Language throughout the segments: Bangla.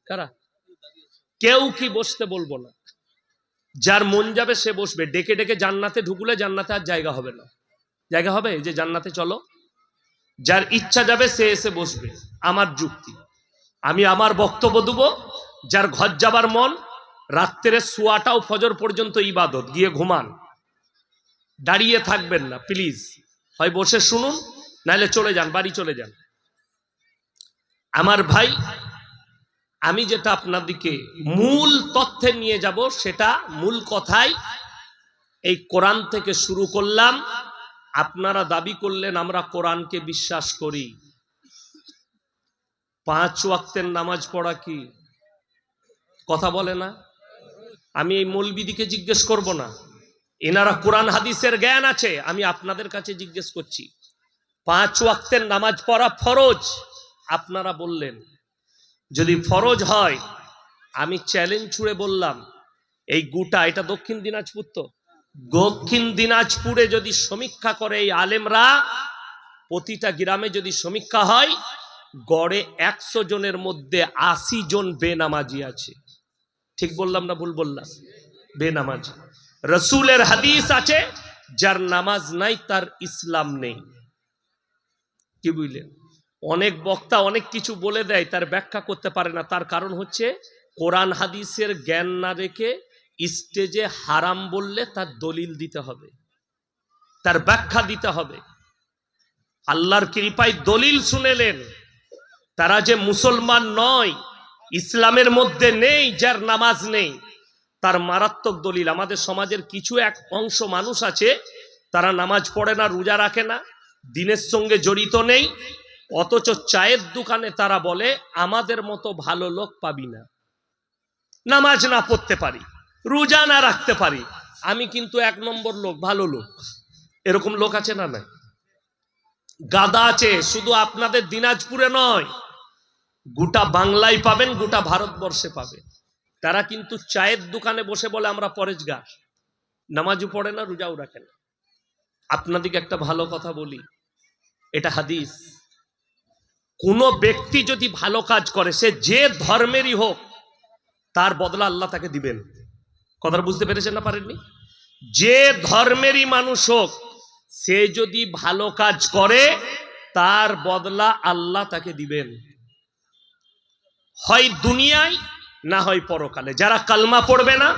কারা? কেউ কি বসতে বলবো না, যার মন যাবে সে বসবে। ডেকে ডেকে জান্নাতে ঢুকলে জান্নাতে আর জায়গা হবে না। জায়গা হবে যে জান্নাতে চলো, যার ইচ্ছা যাবে সে এসে বসবে। আমার যুক্তি, আমি আমার বক্তব্য দেবো। যার ঘর যাবার মন, রাত্রে শোয়াটাও ফজর পর্যন্ত ইবাদত, গিয়ে ঘুমান, দাঁড়িয়ে থাকবেন না প্লিজ। হয় বসে শুনুন, নাহলে চলে যান, বাড়ি চলে যান। আমার ভাই, আমি যেটা আপনাদেরকে মূল তথ্যে নিয়ে যাব, সেটা মূল কথাই এই কোরআন থেকে শুরু করলাম। আপনারা দাবি করলেন আমরা কোরআনকে বিশ্বাস করি। 5 ওয়াক্তের নামাজ পড়া কি কথা বলে না? আমি এই মৌলবিদিকে জিজ্ঞেস করব না, এনারা কোরআন হাদিসের জ্ঞান আছে। আমি আপনাদের কাছে জিজ্ঞেস করছি, 5 ওয়াক্তের নামাজ পড়া ফরজ। আপনারা বললেন যদি ফরজ হয়, আমি চ্যালেঞ্জ ছুড়ে বললাম এই গোটা, এটা দক্ষিণ দিনাজপুর, তো দক্ষিণ দিনাজপুরে যদি সমীক্ষা করে এই আলেমরা, প্রতিটা গ্রামে যদি সমীক্ষা হয়, গড়ে 100 জনের মধ্যে 80 জন বেনামাজি আছে। ঠিক বললাম না ভুল বললাম? বেনামাজি। রসুলের হাদিস আছে, যার নামাজ নাই তার ইসলাম নেই। কি বুঝলেন? অনেক বক্তা অনেক কিছু বলে দেয়, তার ব্যাখ্যা করতে পারে না। তার কারণ হচ্ছে কোরআন হাদিসের জ্ঞান না রেখে স্টেজে হারাম বললে তার দলিল দিতে হবে, তার ব্যাখ্যা দিতে হবে। আল্লাহর কৃপায় দলিল শুনেলেন, তারা যে মুসলমান নয়, ইসলামের মধ্যে নেই, যার নামাজ নেই, তার মারাত্মক দলিল। আমাদের সমাজের কিছু এক অংশ মানুষ আছে, তারা নামাজ পড়ে না, রোজা রাখে না, দিনের সঙ্গে জড়িত নেই, অথচ চায়ের দোকানে তারা বলে আমাদের মতো ভালো লোক পাবি না। নামাজ না পড়তে পারি, রোজা না রাখতে পারি, আমি কিন্তু 1 নম্বর লোক, ভালো লোক। এরকম লোক আছে না? না, গাদা আছে। শুধু আপনাদের দিনাজপুরে নয়, গোটা বাংলায় পাবেন, গোটা ভারতবর্ষে পাবেন। তারা কিন্তু চায়ের দোকানে বসে বলে আমরা পরেজগার, নামাজও পড়ে না, রোজাও রাখে না। আপনাদেরকে একটা ভালো কথা বলি, এটা হাদিস। কোন ব্যক্তি যদি ভালো কাজ করে, সে যে ধর্মেরই হোক, তার বদলা আল্লাহ তাকে দিবেন। কথাটা বুঝতে পেরেছেন না পারেননি? যে ধর্মেরই মানুষ হোক, সে যদি ভালো কাজ করে, তার বদলা আল্লাহ তাকে দিবেন, হয় দুনিয়ায় না হয় পরকালে। যারা কালমা পড়বে না,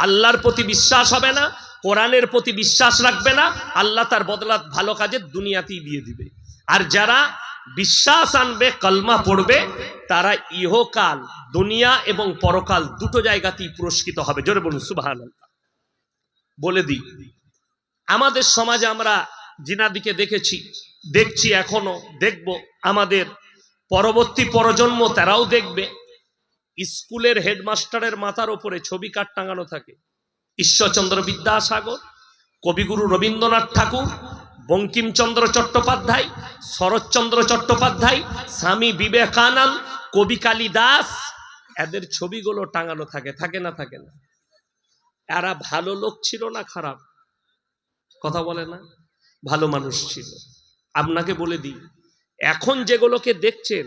আল্লাহর প্রতি বিশ্বাস হবে না, কোরআনের প্রতি বিশ্বাস রাখবে না, আল্লাহ তার বদলা ভালো কাজের দুনিয়াতেই দিয়ে দিবে। আর যারা বিশ্বাস আনবে, কালমা পড়বে, তারা ইহকাল, দুনিয়া এবং পরকাল দুটো জায়গাতেই পুরস্কৃত হবে। জোরে বলুন সুবহানাল্লাহ। বলে দিই, আমাদের সমাজে আমরা জিনাদিকে দেখেছি, দেখছি, এখনো দেখব, আমাদের পরবর্তী প্রজন্ম তারাও দেখবে। স্কুলের হেডমাস্টারের মাথার উপরে ছবি কার্ড টাঙানো থাকে, ঈশ্বরচন্দ্র বিদ্যাসাগর, কবিগুরু রবীন্দ্রনাথ ঠাকুর, বঙ্কিমচন্দ্র চট্টোপাধ্যায়, শরৎচন্দ্র চট্টোপাধ্যায়, স্বামী বিবেকানন্দ, কবি কালিদাস, এদের ছবিগুলো টাঙানো থাকে। থাকে না? থাকে না? এরা ভালো লোক ছিল না খারাপ? কথা বলে না? ভালো মানুষ ছিল। আপনাকে বলে দিই, এখন যেগুলোকে দেখছেন,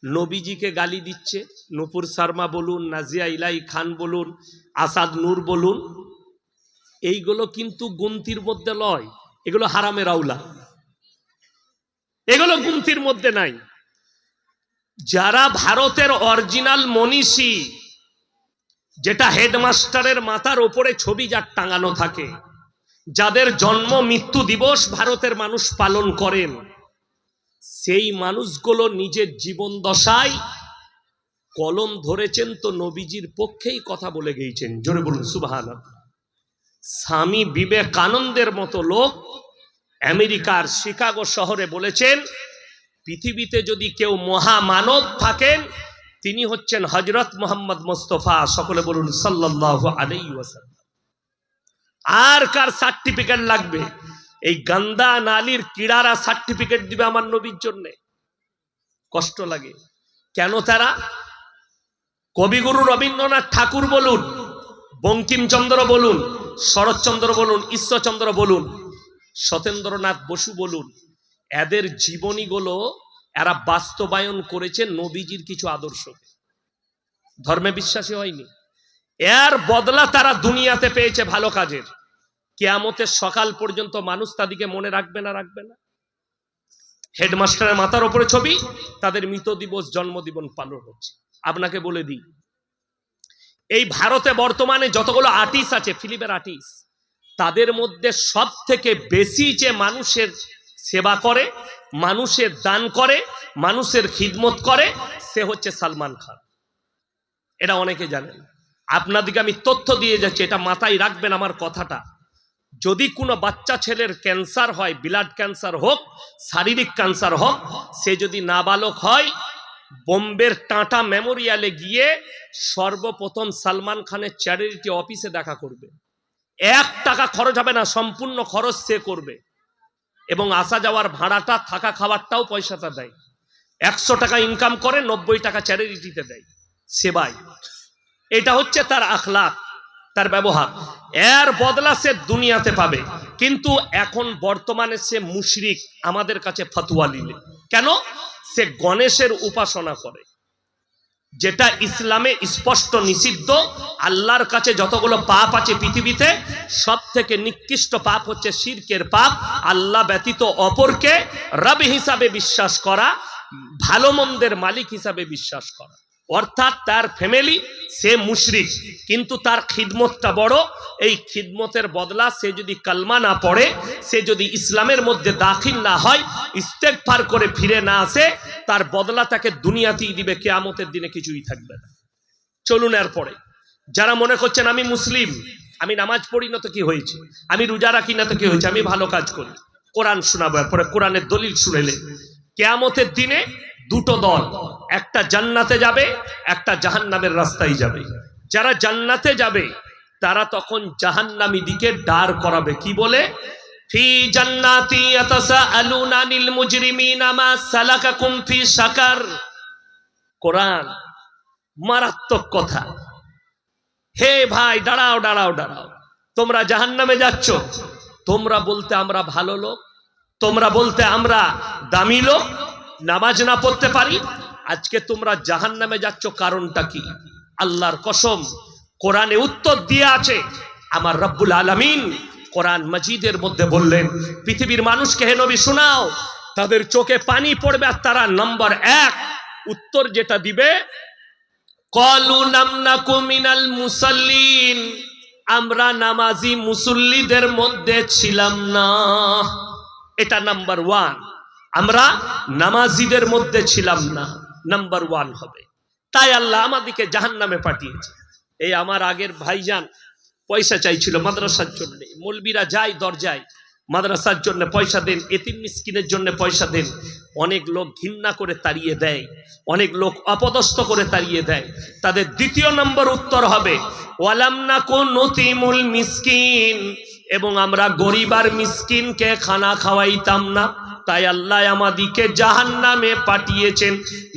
নবীজিকে গালি দিচ্ছে, নূপুর শর্মা বলুন, নাজিয়া ইলাই খান বলুন, আসাদ নূর বলুন, এইগুলো কিন্তু গুনতির মধ্যে লয়, এগুলো হারামের আউলা, এগুলো গুনতির মধ্যে নাই। যারা ভারতের অরিজিনাল মনীষী, যেটা হেডমাস্টারের মাথার ওপরে ছবি যার টাঙানো থাকে, যাদের জন্ম মৃত্যু দিবস ভারতের মানুষ পালন করেন, সেই মানুষগুলো নিজের জীবন দশায় কলম ধরেছেন তো নবীজির পক্ষেই কথা বলে গিয়েছেন। জোরে বলুন সুবহানাল্লাহ। স্বামী বিবেকানন্দের মতো লোক আমেরিকার শিকাগো শহরে বলেছেন, পৃথিবীতে যদি কেউ মহামানব থাকেন, তিনি হচ্ছেন হযরত মুহাম্মদ মুস্তাফা, সকলে বলুন সাল্লাল্লাহু আলাইহি ওয়াসাল্লাম। আর কার সার্টিফিকেট লাগবে? এই গান্দা নালির কিড়ারা সার্টিফিকেট দিবে আমার নবীর জন্য? কষ্ট লাগে কেন? তারা কবিগুরু রবীন্দ্রনাথ ঠাকুর বলুন, বঙ্কিমচন্দ্র বলুন, শরৎচন্দ্র বলুন, ঈশ্বরচন্দ্র বলুন, সত্যেন্দ্রনাথ বসু বলুন, এদের জীবনীগুলো এরা বাস্তবায়ন করেছে নবীজির কিছু আদর্শকে। ধর্মে বিশ্বাসী হয়নি। এর বদলা তারা দুনিয়াতে পেয়েছে ভালো কাজের। কিয়ামতের সকাল পর্যন্ত মানুষ তাদেরকে মনে রাখবে না, রাখবে না। হেডমাস্টারের মাথার উপরে ছবি, তাদের মৃত দিবস, জন্মদিবস পালন হচ্ছে। আপনাকে বলে দিই, এই ভারতে বর্তমানে যতগুলো আর্টিস্ট আছে, ফিল্মের আর্টিস্ট, তাদের মধ্যে সব থেকে বেশি যে মানুষের সেবা করে, মানুষের দান করে, মানুষের খিদমত করে, সে হচ্ছে সালমান খান। এটা অনেকে জানেন। আপনাদেরকে আমি তথ্য দিয়ে যাচ্ছি, এটা মাথায় রাখবেন আমার কথাটা। যদি কোনো বাচ্চা ছেলের ক্যান্সার হয়, ব্লাড ক্যান্সার হোক, শারীরিক ক্যান্সার হোক, সে যদি নাবালক হয়, বোম্বের টাটা মেমোরিয়ালে গিয়ে সর্বপ্রথম সালমান খানের চ্যারিটি অফিসে দেখা করবে। 1 টাকা খরচ হবে না, সম্পূর্ণ খরচ সে করবে, এবং আসা যাওয়ার ভাড়াটা, থাকা খাবারটাও পয়সাটা দেয়। 100 টাকা ইনকাম করে, 90 টাকা চ্যারিটিতে দেয় সেবায়। এটা হচ্ছে তার আখলাক, তার ব্যবহার। এর বদলা সে দুনিয়াতে পাবে। কিন্তু এখন বর্তমানে সে মুশরিক, আমাদের কাছে ফতোয়া নিলে। কেন? সে গণেশের উপাসনা করে, যেটা ইসলামে স্পষ্ট নিষিদ্ধ। আল্লাহর কাছে যতগুলো পাপ আছে পৃথিবীতে, সব থেকে নিকৃষ্ট পাপ হচ্ছে শিরকের পাপ। আল্লাহ ব্যতীত অপরকে রব হিসাবে বিশ্বাস করা, ভালো মন্দের মালিক হিসাবে বিশ্বাস করা। অর্থাৎ তার ফ্যামিলি, সে মুশরিক, কিন্তু তার খিদমতটা বড়। এই খিদমতের বদলা সে যদি কালমা না পড়ে, সে যদি ইসলামের মধ্যে দাখিল না হয়, ইস্তেগফার করে ফিরে না আসে, তার বদলা তাকে দুনিয়াতেই দিবে, কিয়ামতের দিনে কিছুই থাকবে না। চলুন এরপরে, যারা মনে করছেন আমি মুসলিম, আমি নামাজ পড়ি না তো কি হয়েছে, আমি রোজা রাখি না তো কি হয়েছে, আমি ভালো কাজ করি, কোরআন শোনাবো। এরপরে কোরআনের দলিল শুনেলে কিয়ামতের দিনে দুটো দল, একটা জান্নাতে যাবে, একটা জাহান্নামের রাস্তায় যাবে। যারা জান্নাতে যাবে তারা তখন জাহান্নামী দিকে দাঁড় করাবে, কি বলে? ফি জান্নাতি ইয়াতাসাআলুনা আনিল মুজরিমিনা মা সালাকাকুম ফি সাকার। কোরআন মারাত্মক কথা। হে ভাই, দাঁড়াও দাঁড়াও দাঁড়াও, তোমরা জাহান্নামে যাচ্ছ, তোমরা বলতে আমরা ভালো লোক, তোমরা বলতে আমরা দামি লোক, নামাজ না পড়তে পারি, আজকে তোমরা জাহান্নামে যাচ্ছ, কারণটা কি? আল্লাহর কসম, কোরআনে উত্তর দিয়ে আছে। আমার রব্বুল আলামিন কোরআন মাজিদের মধ্যে বললেন, পৃথিবীর মানুষকে হে নবী শোনাও, তাদের চোখে পানি পড়বে, আর তারা নম্বর 1 উত্তর যেটা দিবে, ক্বালু লাম নাকু মিনাল মুসাল্লিন, আমরা নামাজি মুসল্লিদের মধ্যে ছিলাম না। এটা নাম্বার 1, আমরা নামাজিদের মধ্যে ছিলাম না, নাম্বার 1 হবে। তাই আল্লাহ আমাদেরকে জাহান্নামে পাঠিয়েছে। এই আমার আগের ভাইজান পয়সা চাইছিল মাদ্রাসার জন্য, মৌলবীরা যায় দরজায়, মাদ্রাসার জন্য পয়সা দেন, এতিম মিসকিনের জন্য পয়সা দেন। অনেক লোক ঘৃণা করে তাড়িয়ে দেয়, অনেক লোক অপদস্থ করে তাড়িয়ে দেয়। তাদের দ্বিতীয় নম্বর উত্তর হবে ওয়ালাম নাকু নুতিমুল মিসকিন, এবং আমরা গরিব আর মিসকিনকে খানা খাওয়াইতাম না। তাই আল্লাহ আমাদিকে জাহান্নামে পাঠিয়েছেন।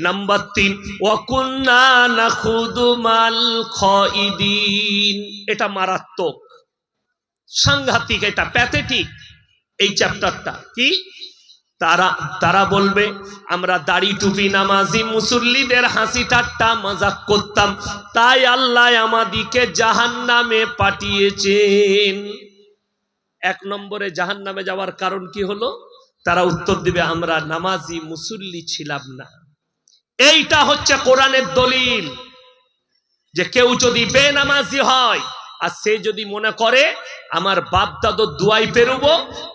নাম্বার 3 ওয়াকুন্না নাখুদু মাল খাইদিন। এটা মারাত্মক, সাংঘাতিক, এটা প্যাথেটিক। এই চ্যাপ্টারটা কি? তারা বলবে আমরা দাড়ি টুপি নামাজি মুসল্লিদের হাসি ঠাট্টা মজাক করতাম, তাই আল্লাহ আমাদিকে জাহান্নামে পাঠিয়েছেন। 1 নম্বরে জাহান্নামে যাওয়ার কারণ কি হলো? তারা উত্তর দিবে আমরা নামাজি মুসল্লি ছিলাম না। এইটা হচ্ছে কোরআনের দলিল, যে কেউ যদি বেনামাজি হয়, আর সে যদি মনে করে আমার বাপ দাদুর দুয়াই পেরুবো,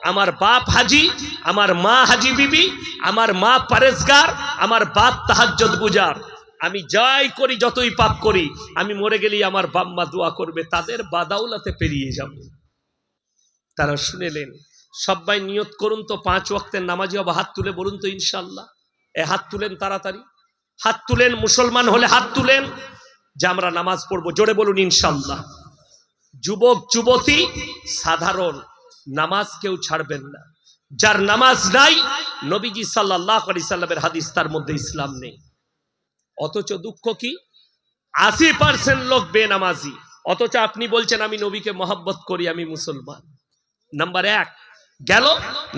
আমার বাপ হাজি, আমার মা হাজি বিবি, আমার মা পরেজগার, আমার বাপ তাহাজ্জুদ গুজার, আমি যাই করি, যতই পাপ করি, আমি মরে গেলেই আমার বাপ মা দোয়া করবে, তাদের বাদাউলাতে পেরিয়ে যাব। তারা শুনেলেন। সবাই নিয়ত করুন তো 5 ওয়াক্তের নামাজি হবো। হাত তুলে বলুন তো ইনশাআল্লাহ। হাত তুলেন, তাড়াতাড়ি হাত তুলেন। মুসলমান হলে হাত তুলেন যে আমরা নামাজ পড়বো। জোরে বলুন ইনশাআল্লাহ। যুবক যুবতী সাধারণ, নামাজ কেউ ছাড়বেন না। যার নামাজ নাই, নবীজি সাল্লাল্লাহু আলাইহি সাল্লামের হাদিস, তার মধ্যে ইসলাম নেই। অথচ দুঃখ কি, 80% লোক বেনামাজি, অথচ আপনি বলছেন আমি নবীকে মহব্বত করি, আমি মুসলমান। নাম্বার 1 গেল।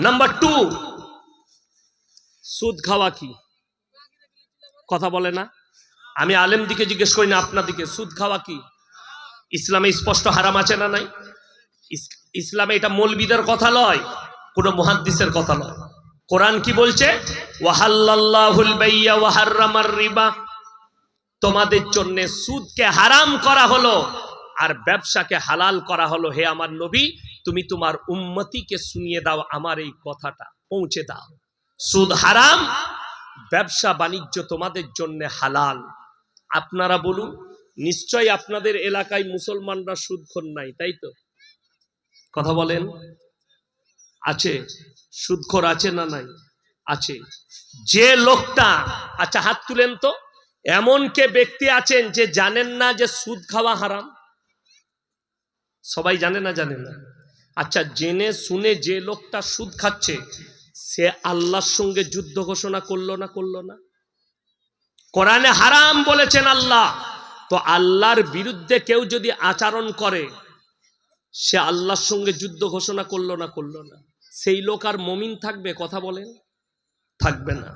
নাম্বার 2, সুদ খাওয়া কি? কথা বলে না। আমি আলেম দিকে জিজ্ঞেস করি না আপনাদিকে, সুদ খাওয়া কি ইসলামে স্পষ্ট হারাম আছে না নাই? ইসলামে এটা মৌলবীদের কথা নয়, কোনো মুহাদ্দিসের কথা নয়। কোরআন কি বলছে? ওয়াহাল্লাল্লাহুল বাইয়া ওয়া হাররামার রিবা, তোমাদের জন্য সুদকে হারাম করা হলো আর ব্যবসাকে হালাল করা হলো। হে আমার নবী, তুমি তোমার উম্মতিকে শুনিয়ে দাও, আমার এই কথাটা পৌঁছে দাও। সুদ হারাম, ব্যবসা বাণিজ্য তোমাদের জন্য হালাল। আপনারা বলুন, নিশ্চয়ই আপনাদের এলাকায় মুসলমানরা সুদখোর নাই, তাই তো? কথা বলেন, আছে? সুদখোর আছে না নাই? আছে। যে লোকটা, আচ্ছা হাত তুলেন তো, এমন কে ব্যক্তি আছেন যে জানেন না যে সুদ খাওয়া হারাম? সবাই জানে না? জানে না। আচ্ছা, জেনে শুনে যে লোকটা সুদ খাচ্ছে, সে আল্লাহর সঙ্গে যুদ্ধ ঘোষণা করলো না করলো না? কোরআনে হারাম বলেছেন আল্লাহ, তো আল্লাহর বিরুদ্ধে কেউ যদি আচরণ করে, সে আল্লাহর সঙ্গে যুদ্ধ ঘোষণা করলো না করলো না? সেই লোক আর মুমিন থাকবে? কথা বলেন, থাকবে না।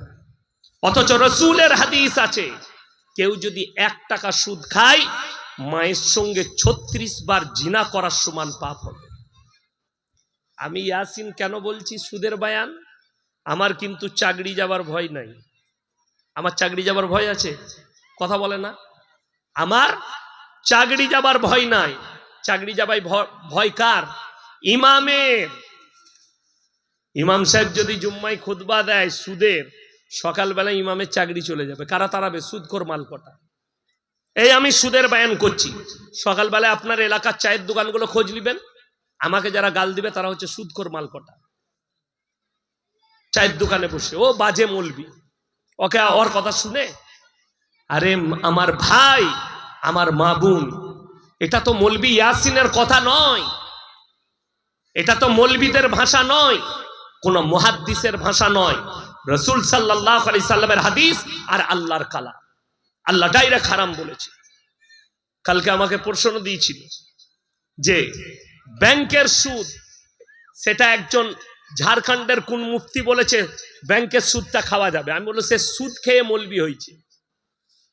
অথচ রাসূলের হাদিস আছে, কেউ যদি 1 টাকা সুদ খায়, মায়ের সঙ্গে 36 বার জিনা করার সমান পাপ হবে। আমি ইয়াসিন কেন বলছি সুদের বায়ান? আমার কিন্তু চাকরি যাবার ভয় নাই। আমার চাকরি যাবার ভয় আছে? কথা বলে না। আমার চাকরি যাবার ভয় নাই। চাকরি যাবাই ভয় কার? ইমামের। ইমাম সাহেব যদি জুম্মায় খুতবা দেয় সুদের, সকালবেলা ইমামের চাকরি চলে যাবে। কারা তাড়াবে? সুদখোর মালকটা। এই আমি সুদের বায়ান করছি, সকালবেলায় আপনার এলাকার চায়ের দোকানগুলো খোঁজ নিবেন, আমাকে যারা গাল দিবে তারা হচ্ছে সুদখোর মালকটা। চায়ের দোকানে বসে ও বাজে মৌলবি, ওকে ওর কথা শুনে। আরে আমার ভাই, আমার মা বোন, এটা তো মৌলবি ইয়াসিনের কথা নয়, এটা তো মৌলবিদের ভাষা নয়, কোন মুহাদ্দিসের ভাষা নয়। রাসূল সাল্লাল্লাহু আলাইহি সাল্লামের হাদিস আর আল্লাহর কালাম। আল্লাহ ডাইরেক্ট হারাম বলেছে। কালকে আমাকে প্রশ্ন দিয়েছিল যে ব্যাংকের সুদ, সেটা একজন ঝাড়খণ্ডের কোন মুফতি বলেছে ব্যাংকের সুদটা খাওয়া যাবে। আমি বললাম, সে সুদ খেয়ে মৌলবি হয়েছে,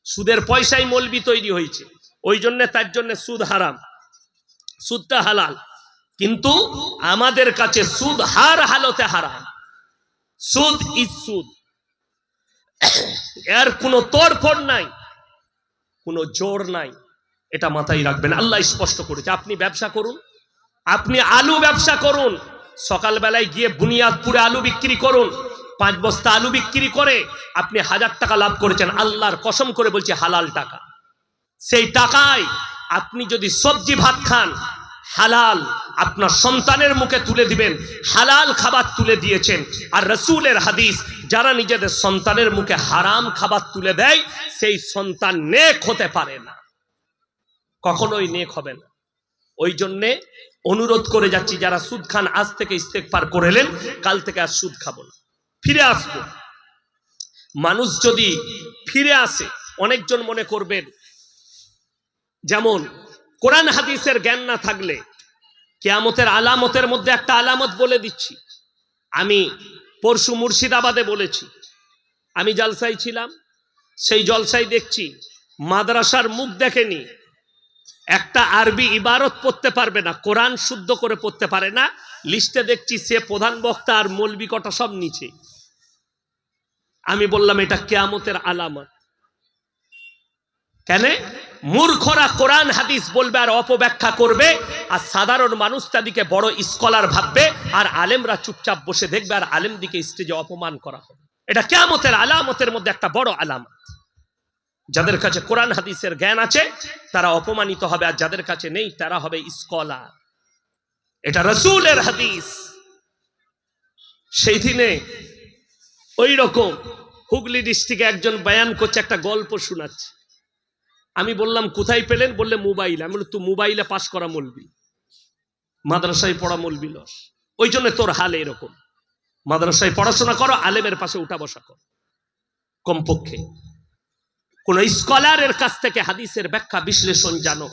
সুদের পয়সায় মৌলবি তৈরি হয়েছে, ওই জন্য তার জন্য সুদ হারাম, সুদটা হালাল। কিন্তু আমাদের কাছে সুদ হার হালতে হারাম। সুদ ইজ সুদ, এর কোনো তোড়ফোড় নাই, কোনো জোর নাই। এটা মাথায় রাখবেন। আল্লাহ স্পষ্ট করেছে, আপনি ব্যবসা করুন, আপনি আলু ব্যবসা করুন, সকালবেলায় গিয়ে বুনিয়াদপুরে আলু বিক্রি করুন, 5 বস্তা আলু বিক্রি করে আপনি 1000 টাকা লাভ করেছেন। আল্লাহর কসম করে বলছি, হালাল টাকা। সেই টাকায় আপনি যদি সবজি ভাত খান, হালাল, আপনার সন্তানের মুখে তুলে দিবেন, হালাল খাবার তুলে দিয়েছেন। আর রাসূলের হাদিস, যারা নিজেদের সন্তানের মুখে হারাম খাবার তুলে দেয়, সেই সন্তান নেক হতে পারে না, কখনোই নেক হবে না। ওই জন্যে অনুরোধ করে যাচ্ছি, যারা সুদ খান আজ থেকে ইস্তেগফার করেলেন, কাল থেকে আর সুদ খাবো না, ফিরে আসবো। মানুষ যদি ফিরে আসে, অনেকজন মনে করবেন, যেমন কোরআন হাদিসের জ্ঞান না থাকলে কিয়ামতের আলামতের মধ্যে একটা আলামত বলে দিচ্ছি। আমি পরশু মুর্শিদাবাদে বলেছি, আমি জলসায় ছিলাম, সেই জলসায় দেখছি মাদ্রাসার মুখ দেখেনি, একটা আরবি ইবারত পড়তে পারবে না, কোরআন শুদ্ধ করে পড়তে পারে না। লিস্টে দেখছি সে প্রধান বক্তা আর মৌলবি কটা সব নিচে। আমি বললাম, এটা কিয়ামতের আলামত। কেন? মূর্খরা কোরআন হাদিস বলবে আর অপব্যাখ্যা করবে, আর সাধারণ মানুষ তাদেরকে বড় স্কলার ভাববে, আর আলেমরা চুপচাপ বসে দেখবে, আর আলেম দিকে স্টেজে অপমান করা হবে। এটা কিয়ামতের আলামতের মধ্যে একটা বড় আলামত। যাদের কাছে কোরআন হাদিসের জ্ঞান আছে তারা অপমানিত হবে, আর যাদের কাছে নেই তারা হবে স্কলার। এটা রাসূলের হাদিস। সেই দিনে ওই রকম হুগলি ডিস্ট্রিক্টে একজন বয়ান করছে, একটা গল্প শোনাচ্ছে। আমি বললাম, কোথায় পেলেন? বললে মোবাইল। আমি বললাম, তুই মোবাইলে পাস করা মৌলবি, মাদ্রাসায় পড়া মৌলবি লস। ওই জন্য তোর হাল এরকম। মাদ্রাসায় পড়াশোনা করো, আলেমের পাশে উঠা বসা করো, কমপক্ষে কোন স্কলারের কাছ থেকে হাদিসের ব্যাখ্যা বিশ্লেষণ জানো।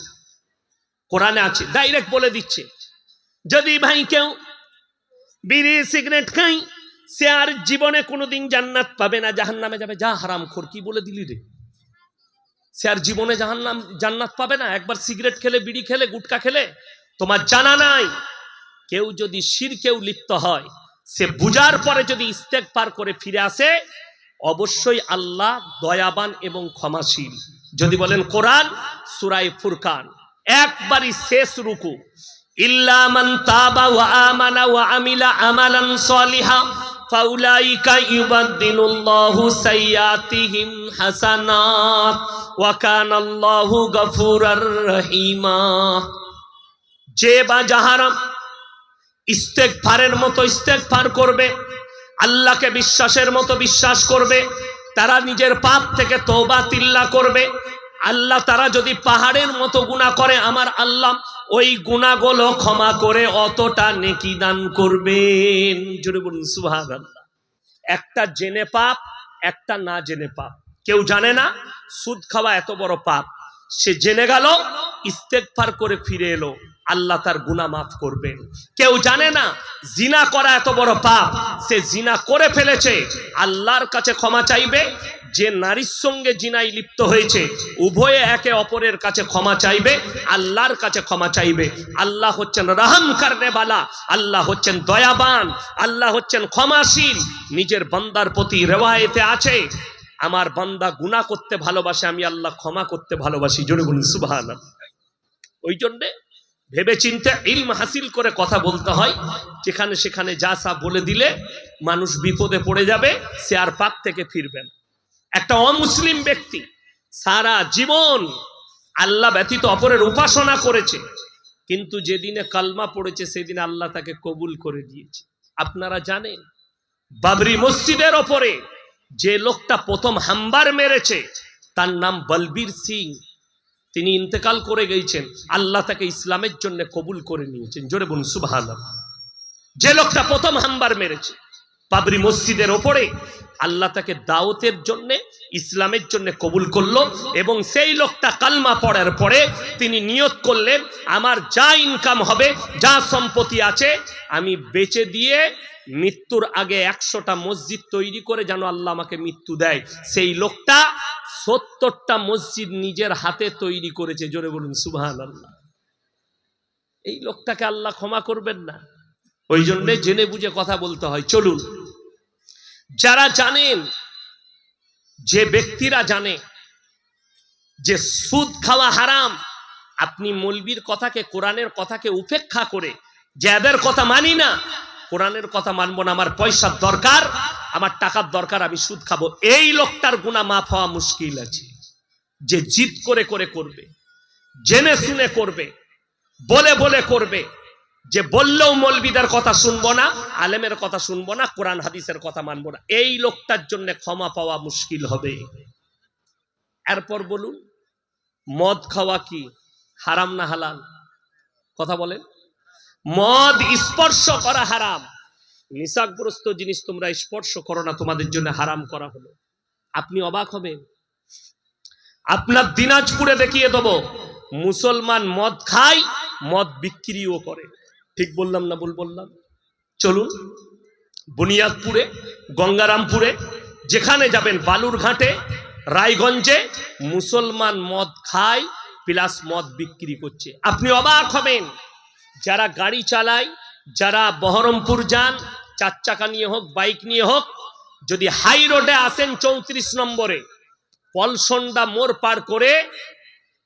কোরআনে আছে, ডাইরেক্ট বলে দিচ্ছে, যদি ভাই কেউ বিড়ি সিগারেট খাই, সে আর জীবনে কোনোদিন জান্নাত পাবে না, জাহান্নামে যাবে। যা হারামখোর, কি বলে দিলি রে? সে আর জীবনে জান্নাত পাবে না? একবার সিগারেট খেলে, বিড়ি খেলে, গুটকা খেলে? তোমার জানা নাই, কেউ যদি শিরকেও লিপ্ত হয়, সে বুঝার পরে যদি ইস্তেগফার করে ফিরে আসে, অবশ্যই আল্লাহ দয়াবান এবং ক্ষমাশীল। যদি বলেন কোরআন, সূরা ফুরকান একবারই শেষ রুকু, ইল্লা মান তাবা ওয়া আমানা ওয়া আমিলা আমালান সলিহা ফাউলাইকা ইউবাদদিলুল্লাহু সাইয়্যাতিহিম হাসানাত ওয়া কানাল্লাহু গফুরার রহিমা। যে বা যাহারা ইস্তেগফারের মতো ইস্তেগফার করবে, আল্লাহকে বিশ্বাসের মতো বিশ্বাস করবে, তারা নিজের পাপ থেকে তওবা তিল্লা করবে, আল্লাহ তারা যদি পাহাড়ের মতো গুনাহ করে, আমার আল্লাহ ওই গুনাহগুলো ক্ষমা করে অতটা নেকি দান করবেন। জোরে বলুন সুবহানাল্লাহ। একটা জেনে পাপ, একটা না জেনে পাপ। কেউ জানে না সুদ খাওয়া এত বড় পাপ, সে জেনে গেল, ইস্তেগফার করে ফিরে এলো, আল্লাহ তার গুনাহ মাফ করবেন। কেউ জানে না জিনা করা এত বড় পাপ, সে জিনা করে ফেলেছে, আল্লাহর কাছে ক্ষমা চাইবে। যে নারীর সঙ্গে জিনায় লিপ্ত হয়েছে, উভয়ে একে অপরের কাছে ক্ষমা চাইবে, আল্লাহর কাছে ক্ষমা চাইবে। আল্লাহ হচ্ছেন রহম করনে বালা, আল্লাহ হচ্ছেন দয়াবান, আল্লাহ হচ্ছেন ক্ষমাশীল। নিজের বান্দার প্রতি রিওয়ায়েতে আছে, আমার বান্দা গুনাহ করতে ভালোবাসে, আমি আল্লাহ ক্ষমা করতে ভালোবাসি। জোরে বলুন সুবহানাল্লাহ। ওই জন্যে ভেবে চিন্তে ইলম হাসিল করে কথা বলতে হয়। যেখানে সেখানে যা সা বলে দিলে মানুষ বিপদে পড়ে যাবে, সে আর পাপ থেকে ফিরবে না। একটা অমুসলিম ব্যক্তি সারা জীবন আল্লাহ ব্যতীত অপরের উপাসনা করেছে, কিন্তু যেদিনে কালমা পড়েছে সেদিন আল্লাহ তাকে কবুল করে দিয়েছে। আপনারা জানেন বাবরি মসজিদের ওপরে যে লোকটা প্রথম হামবার মেরেছে, তার নাম বলবীর সিং। তিনি ইন্তেকাল করে গেছেন, আল্লাহ তাকে ইসলামের জন্য কবুল করে নিয়েছেন। জোরে বলুন সুবহানাল্লাহ। যে লোকটা প্রথম হামবার মেরেছে বাবরি মসজিদের ওপরে, আল্লাহ তাকে দাওয়াতের জন্য, ইসলামের জন্য কবুল করলো। এবং সেই লোকটা কালমা পড়ার পরে তিনি নিয়ত করলেন, আমার যা ইনকাম হবে, যা সম্পত্তি আছে, আমি বেচে দিয়ে মৃত্যুর আগে 100টা মসজিদ তৈরি করে যেন আল্লাহ আমাকে মৃত্যু দেয়। সেই লোকটা 70টা মসজিদ নিজের হাতে তৈরি করেছে। জোরে বলুন সুবহানাল্লাহ। এই লোকটাকে আল্লাহ ক্ষমা করবেন না? ওই জন্য জেনে বুঝে কথা বলতে হয়। চলুন, যারা জানেন, যে ব্যক্তিরা জানে যে সুদ খাওয়া হারাম, আপনি মৌলবীর কথাকে, কোরআনের কথাকে উপেক্ষা করে, যে এদের কথা মানি না, কোরআনের কথা মানবো না, আমার পয়সার দরকার, আমার টাকার দরকার, আমি সুদ খাবো, এই লোকটার গুনাহ মাফ হওয়া মুশকিল আছে। যে জিদ করে করে করবে, জেনে শুনে করবে, বলে বলে করবে, যে বললেও মৌলবীদের কথা শুনবো না, আলেমের কথা শুনবো না, কোরআন হাদিসের কথা মানবো না, এই লোকটার জন্য ক্ষমা পাওয়া মুশকিল হবে। এরপর বলুন, মদ খাওয়া কি হারাম না হালাল? কথা বলেন। মদ স্পর্শ করা হারাম। নিশাগ্রস্ত জিনিস তোমরা স্পর্শ করো না, তোমাদের জন্য হারাম করা হলো। আপনি অবাক হবেন, আপনার দিনাজপুরে দেখিয়ে দেবো, মুসলমান মদ খায়, মদ বিক্রিও করে। ঠিক বললাম না ভুল বললাম? চলুন, বুনিয়াদপুরে, গঙ্গারামপুরে, যেখানে যাবেন, বালুরঘাটে, রায়গঞ্জে, মুসলমান মদ খায় প্লাস মদ বিক্রি করছে। আপনি অবাক হবেন। যারা গাড়ি চালায়, যারা বহরমপুর যান, 4 চাকা নিয়ে হোক, বাইক নিয়ে হোক, যদি হাই রোডে আসেন 34 নম্বরে, পলসন্ডা মোড় পার করে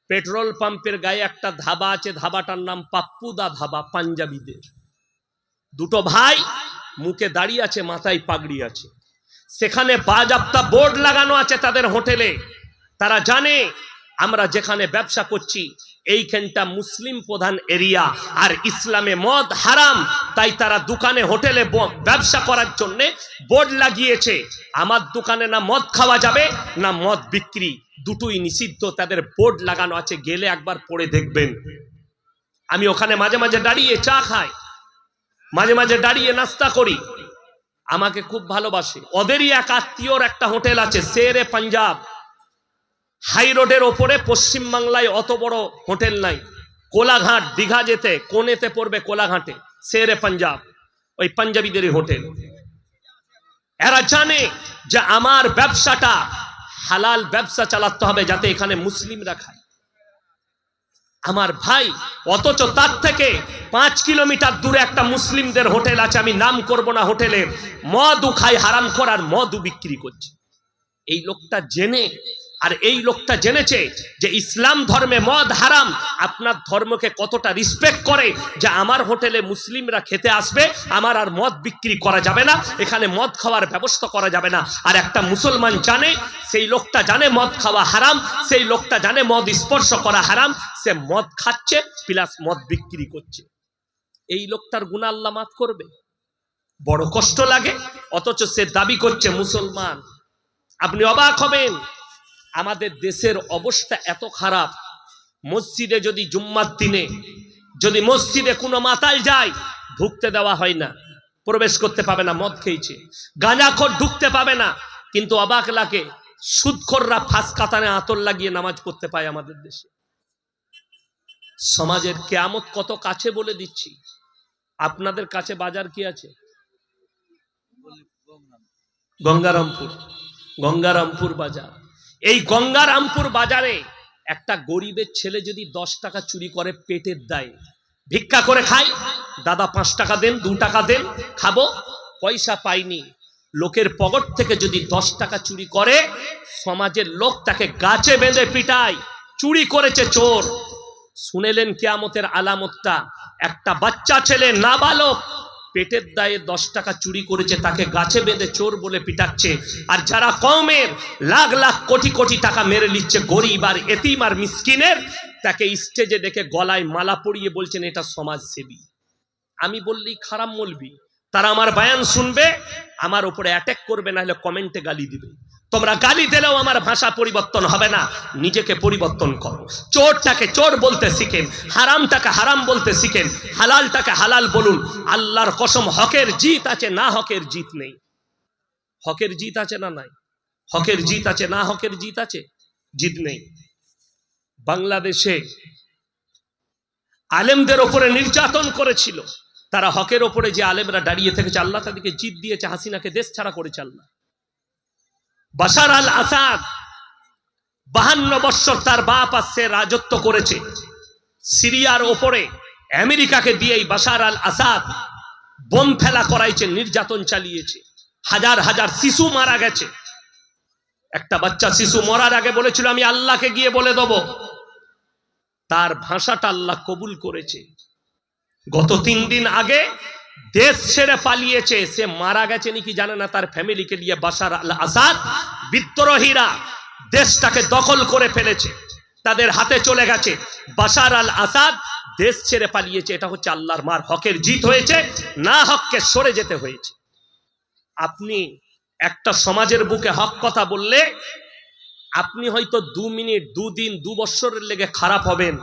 পেট্রোল পাম্পের গায়ে একটা ধাবা আছে, ধাবাটার নাম পাপ্পুদা ধাবা, পাঞ্জাবিদের। দুটো ভাই মুখে দাড়ি আছে, মাথায় পাগড়ি আছে, সেখানে বাজাপ্তা বোর্ড লাগানো আছে তাদের হোটেলে। তারা জানে আমরা যেখানে ব্যবসা করছি এইখানটা মুসলিম প্রধান এরিয়া, আর ইসলামে মদ হারাম, তাই তারা দোকানে, হোটেলে ব্যবসা করার জন্য বোর্ড লাগিয়েছে, আমার দোকানে না মদ খাওয়া যাবে না মদ বিক্রি, দুটোই নিষিদ্ধ। তাদের বোর্ড লাগানো আছে, গেলে একবার পড়ে দেখবেন। আমি ওখানে মাঝে মাঝে দাঁড়িয়ে চা খাই, মাঝে মাঝে দাঁড়িয়ে নাস্তা করি। আমাকে খুব ভালোবাসে। ওদেরই এক আত্মীয়র একটা হোটেল আছে, শেরে পাঞ্জাব, হাই রোডের ওপরে। পশ্চিম বাংলায় অত বড় হোটেল নাই। কোলাঘাট, দীঘা যেতে কোনেতে পড়বে কোলাঘাটে, শেরে পাঞ্জাব, ওই পাঞ্জাবিদেরই হোটেল। এরা জানে যে আমার ব্যবসাটা হালাল ব্যবসা চালাতে হবে যাতে এখানে মুসলিমরা খায়। আমার ভাই, অথচ তার থেকে 5 কিলোমিটার দূরে একটা মুসলিমদের হোটেল আছে, আমি নাম করব না হোটেলের, মদও খায়, হারাম করার মদও বিক্রি করছে। এই লোকটা জেনে, আর এই লোকটা জেনেছে যে ইসলাম ধর্মে মদ হারাম। আপনার ধর্মকে কতটা রিসপেক্ট করে যে আমার হোটেলে মুসলিমরা খেতে আসবে, আমার আর মদ বিক্রি করা যাবে না, এখানে মদ খাওয়ার ব্যবস্থা করা যাবে না। আর একটা মুসলমান জানে, সেই লোকটা জানে মদ খাওয়া হারাম, সেই লোকটা জানে মদ স্পর্শ করা হারাম, সে মদ খাচ্ছে প্লাস মদ বিক্রি করছে। এই লোকটার গুনাহ আল্লাহ মাফ করবে? বড় কষ্ট লাগে, অথচ সে দাবি করছে মুসলমান। আপনি অবাক হবেন, আমাদের দেশের অবস্থা এত খারাপ, মসজিদে যদি জুম্মার দিনে যদি মসজিদে কোনো মাতাল যায়, ঢুকতে দেওয়া হয় না, প্রবেশ করতে পাবে না, মদ খেয়েছে। গাঁজাখোর ঢুকতে পাবে না। কিন্তু অবাক লাগে, সুদখোররা ফাঁস কাতানে আতর লাগিয়ে নামাজ পড়তে পায় আমাদের দেশে। সমাজের কিয়ামত কত কাছে বলে দিচ্ছি। আপনাদের কাছে বাজার কি আছে? গঙ্গারামপুর বাজার। এই গঙ্গারামপুর বাজারে একটা গরিবের ছেলে যদি 10 টাকা চুরি করে পেটের দায়ে, ভিক্ষা করে খায়, দাদা 5 টাকা দেন, 2 টাকা দেন, খাবো, পয়সা পাইনি, লোকের পকেট থেকে যদি 10 টাকা চুরি করে, সমাজের লোক তাকে গাছে বেঁধে পিটায়, চুরি করেছে চোর। শুনেলেন কিয়ামতের আলামতটা? একটা বাচ্চা ছেলে নাবালক পেটের দায়ে 10 টাকা চুরি করেছে, তাকে গাছে বেঁধে চোর বলে পিটাচ্ছে। আর যারা কওমের লাখ লাখ কোটি কোটি টাকা মেরে নিচ্ছে গরিব আর এতিম আর মিসকিনের, তাকে স্টেজে দেখে গলায় মালা পরিয়ে বলছেন এটা সমাজসেবী। আমি বললেই খারাপ মলবি, তারা আমার বয়ান শুনবে, আমার উপরে অ্যাটাক করবে, না হলে কমেন্টে গালি দিবে। তোমরা গালি দিলেও আমার ভাষা পরিবর্তন হবে না, নিজেকে পরিবর্তন করো। চোরটাকে চোর বলতে শিখেন, হারামটাকে হারাম বলতে শিখেন, হালালটাকে হালাল বলুন। আল্লাহর কসম, হকের জিত আছে, না হকের জিত নেই। হকের জিত আছে না নাই? হকের জিত আছে, না হকের জিত আছে? জিত নেই। বাংলাদেশে আলেমদের ওপরে নির্যাতন করেছিল, তারা হকের ওপরে যে আলেমরা দাঁড়িয়ে থেকেছে, আল্লাহ তাদেরকে জিত দিয়েছে, হাসিনাকে দেশ ছাড়া করেছে আল্লাহ। বাশার আল আসাদ 52 বছর তার বাপ আসছে রাজত্ব করেছে সিরিয়ার ওপরে, আমেরিকাকে দিয়েই বাশার আল আসাদ বোম ফেলা করাইছে, নির্যাতন চালিয়েছে, হাজার হাজার শিশু মারা গেছে। একটা বাচ্চা শিশু মরার আগে বলেছিল আমি আল্লাহকে গিয়ে বলে দেব, তার ভাষাটা আল্লাহ কবুল করেছে। গত 3 দিন আগে দেশ ছেড়ে পালিয়েছে, সে মারা গেছে নাকি জানে না, তার ফ্যামিলিকে নিয়ে বাশার আল আসাদ বিদ্রোহীরা দেশটাকে দখল করে ফেলেছে, তাদের হাতে চলে গেছে। বাশার আল আসাদ দেশ ছেড়ে পালিয়েছে, এটা হচ্ছে আল্লাহর মার। হকের জিত হয়েছে, না হককে সরে যেতে হয়েছে। আপনি একটা সমাজের বুকে হক কথা বললে আপনি হয়তো 2 মিনিট, 2 দিন, 2 বছরের লেগে খারাপ হবেন,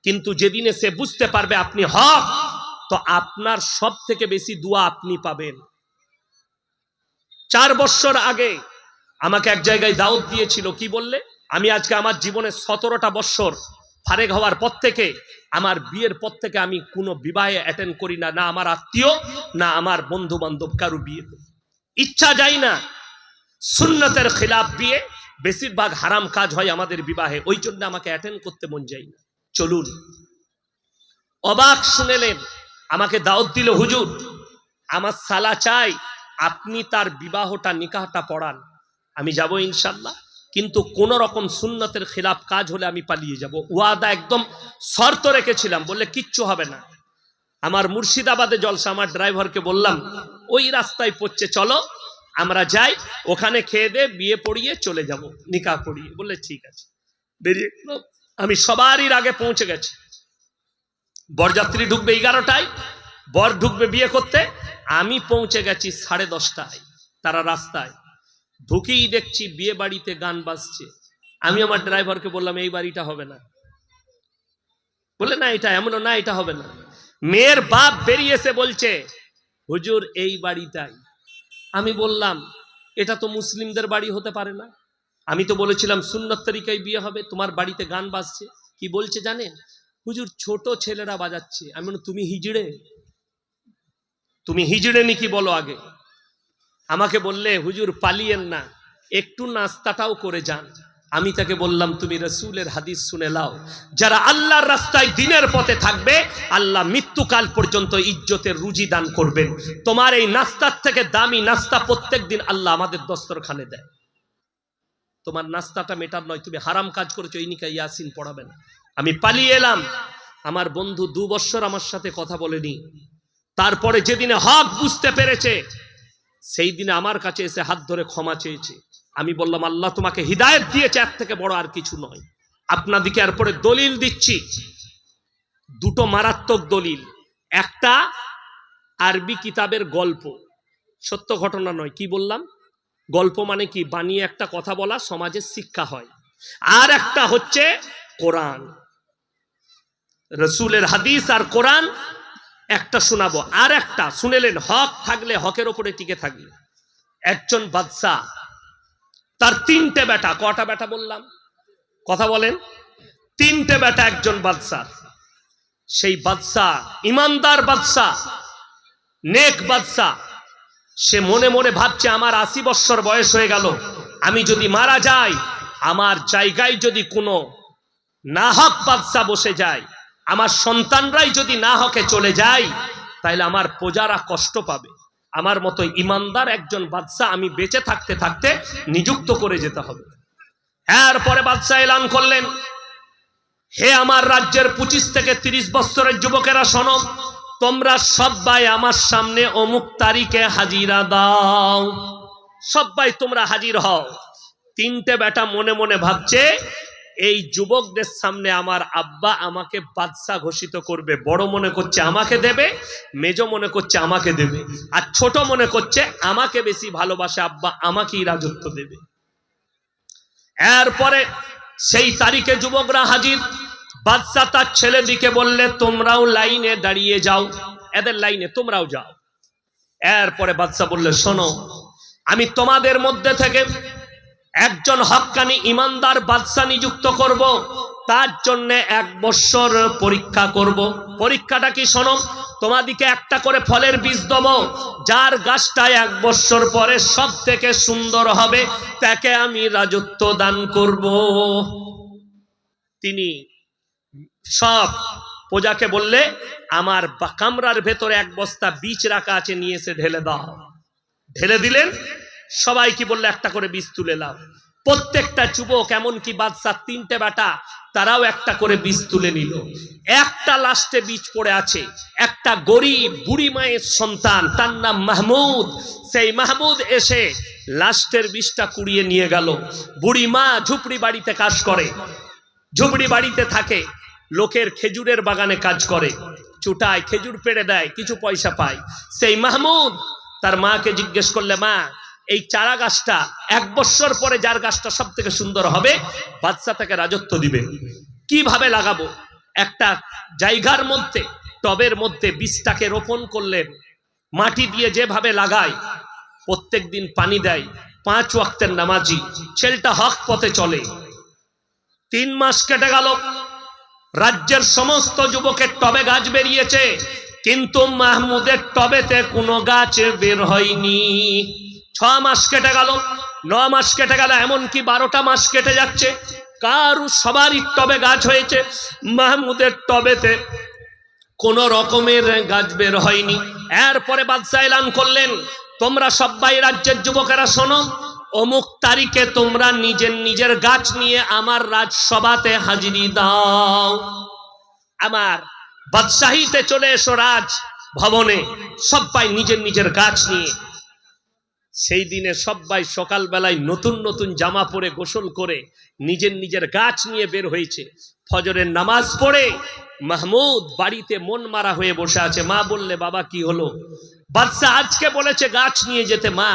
কিন্তু যেদিনে সে বুঝতে পারবে আপনি হক, তো আপনার সব থেকে বেশি দোয়া আপনি পাবেন। 4 বছর আগে আমাকে এক জায়গায় দাওয়াত দিয়েছিল, কি বললে, আমি আজকে আমার জীবনে 17টা বছর ফারেক হওয়ার পর থেকে, আমার বিয়ের পর থেকে আমি কোনো বিবাহে অ্যাটেন্ড করি না, না আমার আত্মীয় না আমার বন্ধু বান্ধব কারো বিয়ে, ইচ্ছা যায় না। সুন্নতের খিলাফ বিয়ে, বেশিরভাগ হারাম কাজ হয় আমাদের বিবাহে, ওই জন্য আমাকে অ্যাটেন্ড করতে মন যায় না। চলুন, অবাক শুনেলেন, আমাকে দাওয়াত দিল, হুজুর আমার সালা চাই আপনি তার বিবাহটা নিকাহটা পড়ান। আমি যাব ইনশাল্লাহ, কিন্তু কোন রকম সুন্নতের খিলাফ কাজ হলে আমি পালিয়ে যাব। ওয়াদা একদম শর্ত রেখেছিলাম, বললে কিচ্ছু হবে না। আমার মুর্শিদাবাদে জলসা, আমার ড্রাইভারকে বললাম ওই রাস্তায় পড়ছে, চলো আমরা যাই, ওখানে খেয়ে দে বিয়ে পড়িয়ে চলে যাব, নিকাহ পড়িয়ে। বললে ঠিক আছে। বেরিয়ে আমি সবারই আগে পৌঁছে গেছি। বরযাত্রী ঢুকবে 11টায়, বর ঢুকবে বিয়ে করতে, আমি পৌঁছে গেছি 10:30টায়। তারা রাস্তায় ঢুকেই দেখছি বিয়ে বাড়িতে গান বাজছে। আমি আমার ড্রাইভারকে বললাম এই বাড়িটা হবে না। বলে না এটা এমন না, এটা হবে না। মেয়ের বাপ বেরিয়ে এসে বলছে হুজুর এই বাড়িটাই। আমি বললাম এটা তো মুসলিমদের বাড়ি হতে পারে না, আমি তো বলেছিলাম সুন্নত তরিকায় বিয়ে হবে, তোমার বাড়িতে গান বাজছে। কি বলছে জানেন, হুজুর ছোট ছেলেরা বাজাচ্ছে। আমি বললাম তুমি হিজড়ে, তুমি হিজড়ে নাকি বলো আগে। আমাকে বললে হুজুর পালিয়েন না, একটু নাস্তাটাও করে যান। আমি তাকে বললাম, তুমি রাসূলের হাদিস শুনে লাও, যারা আল্লাহর রাস্তায় দ্বীনের পথে থাকবে আল্লাহ মৃত্যুকাল পর্যন্ত ইজ্জতের রুজি দান করবেন। তোমার এই নাস্তার থেকে দামি নাস্তা প্রত্যেকদিন আল্লাহ আমাদের দস্তরখানে দেয়। তোমার নাস্তাটা মেটার নয়, তুমি হারাম কাজ করেছো, এই নিকা ইয়াসিন পড়াবে না। আমি পালিয়ে এলাম। আমার বন্ধু 2 বছর আমার সাথে কথা বলেনি। তারপরে যেদিনে হক বুঝতে পেরেছে সেই দিনে আমার কাছে এসে হাত ধরে ক্ষমা চেয়েছে। আমি বললাম, আল্লাহ তোমাকে হিদায়াত দিয়েছে, এর থেকে বড় আর কিছু নয়। আপনাদিকে এরপরে দলিল দিচ্ছি, 2টো মারাত্মক দলিল। একটা আরবি কিতাবের গল্প, সত্য ঘটনা নয়। কি বললাম? গল্প মানে কি? বানিয়ে একটা কথা বলা, সমাজের শিক্ষা হয়। আর একটা হচ্ছে কোরআন, রাসূলের হাদিস আর কোরআন। একটা শোনাবো, আর একটা শুনেলেন। হক থাকলে হকের ওপরে টিকে থাকলে। একজন বাদশা, তার 3টে বেটা। কটা বেটা বললাম? কথা বলেন। 3টে বেটা একজন বাদশা। সেই বাদশা ইমানদার বাদশা, নেক বাদশা। সে মনে মনে ভাবছে, আমার 80 বছর বয়স হয়ে গেল, আমি যদি মারা যাই, আমার জায়গায় যদি কোনো নাহক বাদশা বসে যায়, আমার সন্তানরাই যদি না হকে চলে যায়, তাহলে আমার প্রজারা কষ্ট পাবে। আমার মতো ইমানদার একজন বাদশা আমি বেঁচে থাকতে থাকতে নিযুক্ত করে যেতে হবে। এরপরে বাদশা এলান করলেন, হে আমার রাজ্যের 25 থেকে 30 বছরের যুবকেরা শোনো, তোমরা সবাই আমার সামনে অমুক তারিখে হাজিরা দাও। সবাই তোমরা হাজির হও। 3টে বেটা মনে মনে ভাবছে, এই যুবকদের সামনে আমার আব্বা আমাকে বাদশা ঘোষিত করবে। বড় মনে করছে আমাকে দেবে, মেজ মনে করছে আমাকে দেবে, আর ছোট মনে করছে আমাকে বেশি ভালোবাসে আব্বা, আমাকেই রাজত্ব দেবে। এরপরে সেই তারিখে যুবকরা হাজির। বাদশা তার ছেলেদিকে বললে, তোমরাও লাইনে দাঁড়িয়ে যাও, এদের লাইনে তোমরাও যাও। এরপরে বাদশা বললে, শোনো, আমি তোমাদের মধ্যে থেকে একজন হক্কানি ইমানদার বাদশা নিযুক্ত করব। তার জন্য 1 বছর পরীক্ষা করব। পরীক্ষাটা কি? শোনো, তোমাদিকে একটা করে ফলের বীজ দেব, যার গাছটা 1 বছর পরে সব থেকে সুন্দর হবে তাকে আমি রাজত্ব দান করব। তিনি সব প্রজাকে বললে, আমার কামরার ভেতরে 1 বস্তা বীজ রাখা আছে, নিয়ে এসে ঢেলে দাও। ঢেলে দিলেন। সবাই কি বললে, একটা করে বীজ তুলে নাও। প্রত্যেকটা যুবক, এমনকি বাদশার 3টে বেটা, তারাও একটা করে বীজ তুলে নিল। একটা লাস্টে বীজ পড়ে আছে, একটা গরিব বুড়ি মায়ের সন্তান, তার নাম মাহমুদ। সেই মাহমুদ এসে লাস্টের বীজটা কুড়িয়ে নিয়ে গেল। বুড়ি মা ঝুপড়ি বাড়িতে কাজ করে, ঝুপড়ি বাড়িতে থাকে, লোকের খেজুরের বাগানে কাজ করে, চুটায় খেজুর পেড়ে দেয়, কিছু পয়সা পায়। সেই মাহমুদ তার মাকে জিজ্ঞেস করলে, মা, এই চারা গাছটা 1 বছর পরে যার গাছটা সব থেকে সুন্দর হবে, বাদশা তাকে রাজত্ব দিবে, কিভাবে লাগাবো? একটা জায়গার মধ্যে, টবের মধ্যে বীজটাকে রোপণ করলেন। মাটি দিয়ে যেভাবে লাগায়, প্রত্যেক দিন পানি দেয়, 5 ওয়াক্তের নামাজি, ছেলেটা হক পথে চলে। 3 মাস কেটে গেল। রাজ্যের সমস্ত যুবকের টবে গাছ বেরিয়েছে, কিন্তু মাহমুদের টবেতে কোনো গাছ বের হয়নি। 6 মাস কেটে গেল, 9 মাস কেটে গেল, এমনকি 12টা মাস কেটে যাচ্ছে, কারু সবারই টবে গাছ হয়েছে, মাহমুদের টবেতে কোন রকমের গাছ বের হয়নি। এরপরে বাদশা এলান করলেন, তোমরা সবাই রাজ্যের যুবকেরা শোনো, অমুক তারিখে তোমরা নিজের নিজের গাছ নিয়ে আমার রাজসভাতে হাজিরি দাও। আমার বাদশাহীতে চলে এসো রাজ ভবনে, সবাই নিজের নিজের গাছ নিয়ে। সেই দিনে সবাই সকালবেলায় নতুন নতুন জামা পরে গোসল করে নিজের নিজের গাছ নিয়ে বের হয়েছে। ফজরের নামাজ পড়ে মাহমুদ বাড়িতে মন মারা হয়ে বসে আছে। মা বললে, বাবা কি হলো? বাদশা আজকে বলেছে গাছ নিয়ে যেতে। মা,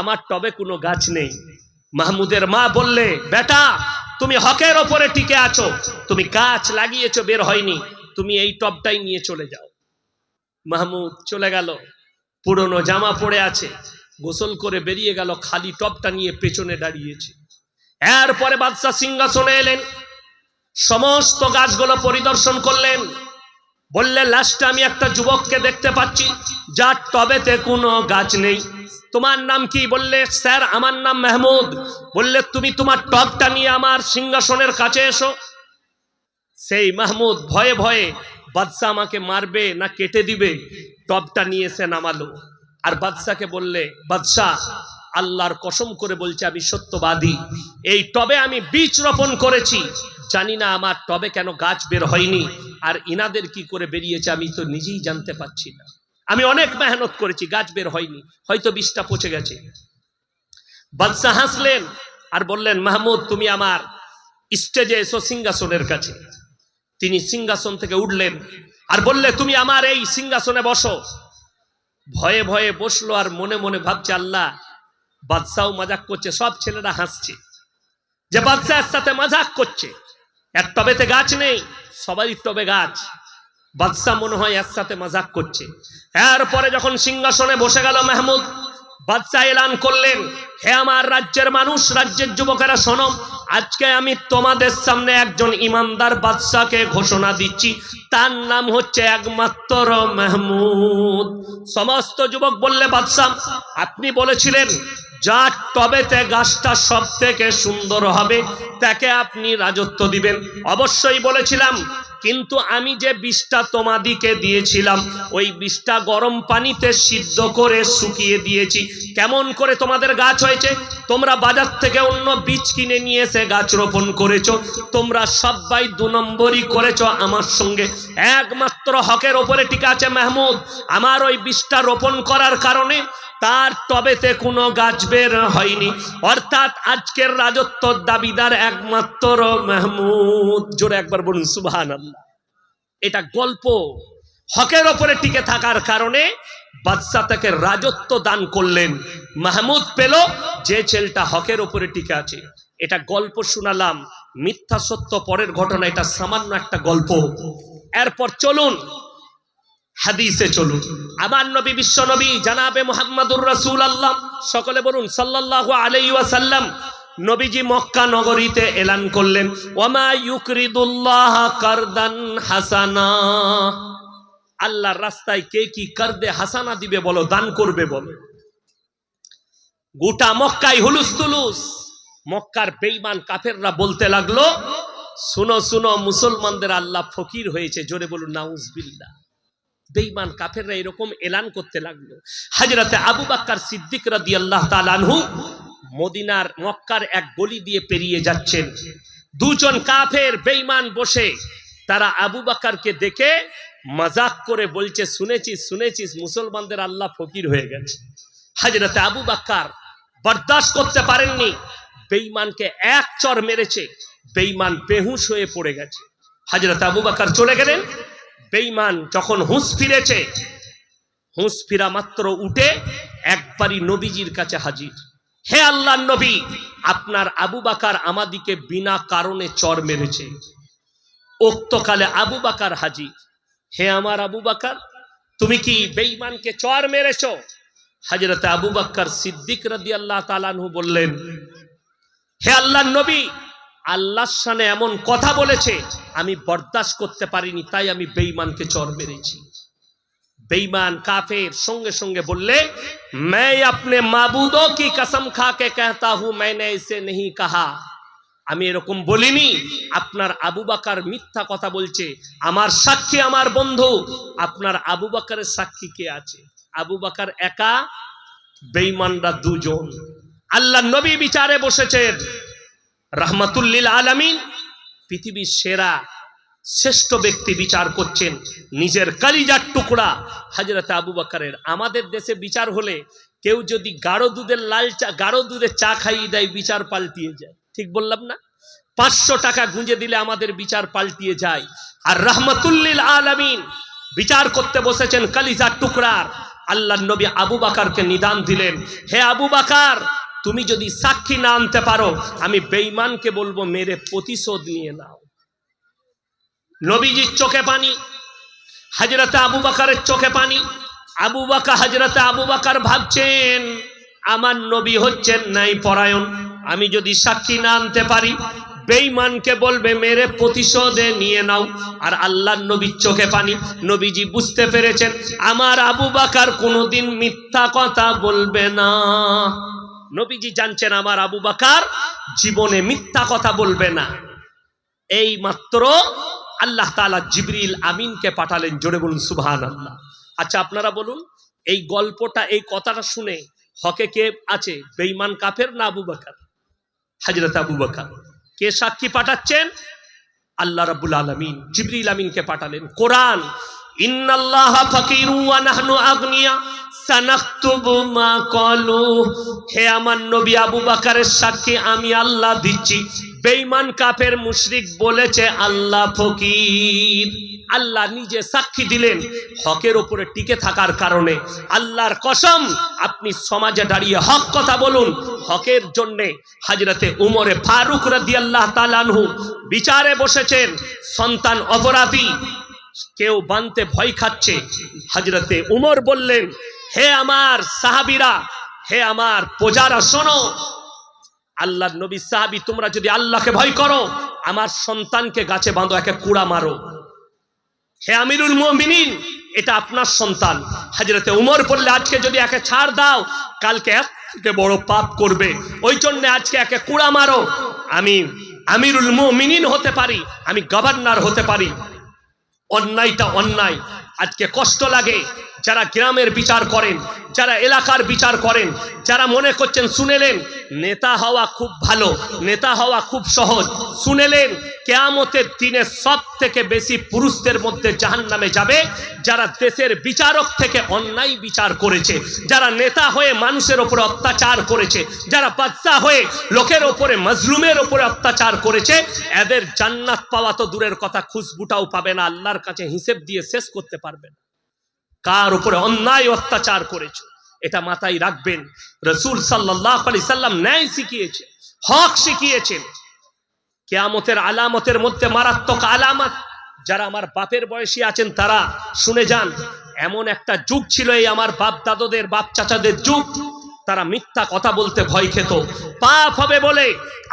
আমার টবে কোনো গাছ নেই। মাহমুদের মা বললে, বেটা, তুমি হকের ওপরে টিকে আছো, তুমি গাছ লাগিয়েছো, বের হয়নি, তুমি এই টবটাই নিয়ে চলে যাও। মাহমুদ চলে গেল, পুরনো জামা পরে আছে, গোসল করে বেরিয়ে গেল, খালি টবটা নিয়ে পেছনে দাঁড়িয়েছে। এরপরে বাদশা সিংহাসনে এলেন, সমস্ত গাছগুলো পরিদর্শন করলেন। বললে, লাস্টে আমি একটা যুবককে দেখতে পাচ্ছি, যার টবেতে কোনো গাছ নেই। তোমার নাম কি? বললে স্যার আমার নাম মাহমুদ। বললে তুমি তোমার টবটা নিয়ে আমার সিংহাসনের কাছে এসো। সেই মাহমুদ ভয়ে ভয়ে বাদশাহ আমাকে মারবে না কেটে দিবে, টবটা নিয়ে এসে নামালো। আর বাদশাকে বললে, বাদশাহ আল্লাহর কসম করে বলছে আমি সত্যবাদী, এই টবে আমি বীজ রোপণ করেছি, জানি না আমার টবে কেন গাছ বের হয়নি, আর ইনাদের কি করে বেরিয়েছে আমি তো নিজেই জানতে পারছি না। আমি অনেক মেহনত করেছি, গাছ বের হয়নি, হয়তো বীজটা পচে গেছে। বাদশাহ হাসলেন আর বললেন, মাহমুদ তুমি আমার স্টেজে এসো সিংহাসনের কাছে। তিনি সিংহাসন থেকে উঠলেন আর বললে, তুমি আমার এই সিংহাসনে বসো। ভয়ে ভয়ে বসলো আর মনে মনে ভাবছে, আল্লাহ বাদশাও মজাক করছে, সব ছেলেরা হাসছে যে বাদশাহের সাথে মজাক করছে। এক টবেতে গাছ নেই, সবারই টবে গাছ, বাদশাহ মনে হয় এর সাথে মজাক করছে। এরপরে যখন সিংহাসনে বসে গেল মাহমুদ, বাদশাহ এলান করলেন, হে আমার রাজ্যের মানুষ, রাজ্যের যুবকেরা শোনো, আজকে আমি তোমাদের সামনে একজন ইমানদার বাদশাকে ঘোষণা দিচ্ছি, তার নাম হচ্ছে একমাত্র মাহমুদ। সমস্ত যুবক বললে, বাদশাহ আপনি বলেছিলেন যার টবেতে গাছটা সব থেকে সুন্দর হবে তাকে আপনি রাজত্ব দিবেন। অবশ্যই বলেছিলাম, কিন্তু আমি যে বীজটা তোমাদিকে দিয়েছিলাম ওই বীজটা গরম পানিতে সিদ্ধ করে শুকিয়ে দিয়েছি। কেমন করে তোমাদের গাছ হয়েছে? তোমরা বাজার থেকে অন্য বীজ কিনে নিয়ে এসে গাছ রোপণ করেছো। তোমরা সবাই 2 নম্বরই করেছো আমার সঙ্গে। একমাত্র হকের ওপরে টিকে আছে মাহমুদ। আমার ওই বীজটা রোপণ করার কারণে তার টবেতে কোনো গাছ বের হয়নি। অর্থাৎ আজকের রাজত্বর দাবিদার একমাত্র মাহমুদ। জোরে একবার বলুন সুবহানাল্লাহ। এটা গল্প। হকের ওপরে টিকে থাকার কারণে বাদশাহ তাকে রাজত্ব দান করলেন। মাহমুদ পেল যে ছেলেটা হকের ওপরে টিকে আছে। এটা গল্প শোনালাম, মিথ্যা সত্য পরের ঘটনা, এটা সামান্য একটা গল্প। এরপর চলুন হাদিসে চলুন। আমার নবী, বিশ্ব নবী জানাবে মুহাম্মাদুর রাসূলুল্লাহ, সকলে বলুন সাল্লাল্লাহু আলাইহি ওয়াসাল্লাম, নবীজি মক্কা নগরীতে এলান করলেন, ওয়ামা ইউকরিদুল্লাহ কারদান হাসানা। আল্লাহর রাস্তায় কে কি কারদে হাসানা দিবে বলো, দান করবে বলো। গোটা মক্কায় হুলুস তুলুস। মক্কার বেঈমান কাফেররা বলতে লাগলো, শুনো শুনো মুসলমানদের আল্লাহ ফকির হয়েছে। জোরে বলুন নাউজুবিল্লাহ। বেঈমান কাফেররা এরকম এলান করতে লাগলো। হযরতে আবু বকর সিদ্দিক রাদিয়াল্লাহু তাআলা আনহু মদিনার মক্কার এক গলি দিয়ে পেরিয়ে যাচ্ছেন। 2 জন কাফের বেঈমান বসে, তারা আবু বকরকে দেখে মজাক করে বলছে, শুনেছিস শুনেছিস মুসলমানদের আল্লাহ ফকির হয়ে গেছে। হযরতে আবু বকর বরদাস্ত করতে পারেননি, বেঈমানকে এক চর মেরেছে, বেঈমান বেহুশ হয়ে পড়ে গেছে। হযরতে আবু বকর চলে গেলেন। বেঈমান যখন হুঁশ ফিরেছে, হুঁশ ফিরা মাত্র উঠে একবারই নবীজির কাছে হাজির। হে আল্লাহর নবী, আপনার আবু বকর আমাদিকে বিনা কারণে চর মেরেছে। উক্তকালে আবু বকর হাজির। হে আমার আবু বকর, তুমি কি বেঈমানকে চর মেরেছো? হযরতে আবু বকর সিদ্দিক রাদিয়াল্লাহু তাআলা আনহু বললেন, হে আল্লাহর নবী, আল্লাহর শানে এমন কথা বলেছে আমি বরদাস্ত করতে পারিনি, তাই আমি বেঈমানকে চর মেরেছি। বেঈমান কাফের সঙ্গে সঙ্গে বললে, मैं अपने माबूदों की कसम खा के कहता हूं मैंने इसे नहीं कहा। আমি এরকম বলিনি। আপনার আবু বকর মিথ্যা কথা বলছে। আমার সাক্ষী আমার বন্ধু। আপনার আবু বকরের সাক্ষী কে আছে? আবু বকর একা, বেঈমানরা 2 জন। আল্লাহর নবী বিচারে বসেছেন, রাহমাতুল লিল আলামিন, পৃথিবীর সেরা শ্রেষ্ঠ ব্যক্তি বিচার করছেন, নিজের কলিজার টুকরা হযরত আবু বকরের। আমাদের দেশে বিচার হলে কেউ যদি গাঢ় দুধের চা খাইয়ে দেয়, বিচার পাল্টিয়ে যায়। ঠিক বললাম না? 500 টাকা গুঁজে দিলে আমাদের বিচার পাল্টিয়ে যায়। আর রাহমাতুল লিল আলামিন বিচার করতে বসেছেন কলিজার টুকরার। আল্লাহর নবী আবু বকরকে নিদান দিলেন, হে আবু বকর, তুমি যদি সাক্ষী না আনতে পারো, আমি বেঈমানকে বলবো মেরে প্রতিশোধ নিয়ে নাও। নবীজির চোখে পানি, হযরতে আবু বকরের চোখে পানি। হযরতে আবু বকর ভাবছেন, আমার নবী হচ্ছেন ন্যায় পরায়ণ, আমি যদি সাক্ষী না আনতে পারি, বেঈমানকে বলবে মেরে প্রতিশোধে নিয়ে নাও। আর আল্লাহর নবীর চোখে পানি, নবীজি বুঝতে পেরেছেন আমার আবু বকর কোনোদিন মিথ্যা কথা বলবে না। নবীজি জানছেন আমার আবু বকর জীবনে মিথ্যা কথা বলবে না। এই মাত্র আল্লাহ তাআলা জিবরিল আমিনকে পাঠালেন। জোরে বলুন সুবহানাল্লাহ। আচ্ছা আপনারা বলুন, এই গল্পটা, এই কথাটা শুনে হকে কে আছে? বেঈমান কাফের না আবু বকর? হযরত আবু বকর। কে সাক্ষী পাঠাচ্ছেন? আল্লাহ রাব্বুল আলামিন জিবরিল আমিনকে পাঠালেন। কোরআন, ইন্নাল্লাহা ফাকিরু ওয়া নাহনু আগনিয়া সানাকতুবু মা ক্বালু। হে আমার নবী আবু বকরের সাক্ষী আমি আল্লাহ দিচ্ছি, বেঈমান কাফের মুশরিক বলেছে আল্লাহ ফকির। আল্লাহ নিজে সাক্ষী দিলেন হকের উপরে টিকে থাকার কারণে। আল্লাহর কসম, আপনি সমাজে দাঁড়িয়ে হক কথা বলুন। হকের জন্য হযরতে উমরে ফারুক রাদিয়াল্লাহু তাআলা আনহু বিচারে বসেছেন। সন্তান অপরাধী, কেউ বানতে ভয় খাচ্ছে। হযরতে উমর বললেন, হে আমার সাহাবীরা, হে আমার প্রজারা, শোনো, আল্লাহর নবী সাহাবী, তোমরা যদি আল্লাহকে ভয় করো আমার সন্তানকে গাছে বাঁধো, একে কুড়া মারো। হে আমিরুল মুমিনিন, এটা আপনার সন্তান। হযরতে উমর বললে, আজকে যদি একে ছাড় দাও কালকে এর থেকে বড় পাপ করবে, ওই জন্য আজকে একে কুড়া মারো। আমি আমিরুল মুমিনিন হতে পারি, আমি গভর্নর হতে পারি। অন্যায়টা অন্যায়। আজকে কষ্ট লাগে যারা গ্রামের বিচার করেন, যারা এলাকার বিচার করেন, যারা মনে করছেন শুনেলেন নেতা হওয়া খুব ভালো, নেতা হওয়া খুব সহজ। শুনেলেন কিয়ামতের দিনে সব থেকে বেশি পুরুষদের মধ্যে জাহান্নামে যাবে যারা দেশের বিচারক থেকে অন্যায় বিচার করেছে, যারা নেতা হয়ে মানুষের উপরে অত্যাচার করেছে, যারা বাদশা হয়ে লোকের উপরে, মজলুমের উপরে অত্যাচার করেছে। এদের জান্নাত পাওয়া তো দূরের কথা, খুশবুটাও পাবে না, আল্লাহর কাছে হিসেব দিয়ে শেষ করতে পারবে না কার উপরে অন্যায় অত্যাচার করেছে। এটা মাথায় রাখবেন। রাসূল সাল্লাল্লাহু আলাইহি সাল্লাম ন্যায় শিখিয়েছে, হক শিখিয়েছেন। কিয়ামতের আলামতের মধ্যে মারাত্মক আলামত, যারা আমার বাপের বয়সী আছেন তারা শুনে যান। এমন একটা যুগ ছিল এই আমার বাপ দাদাদের, বাপ চাচাদের যুগ, তারা মিথ্যা কথা বলতে ভয় খেত, পাপ হবে বলে।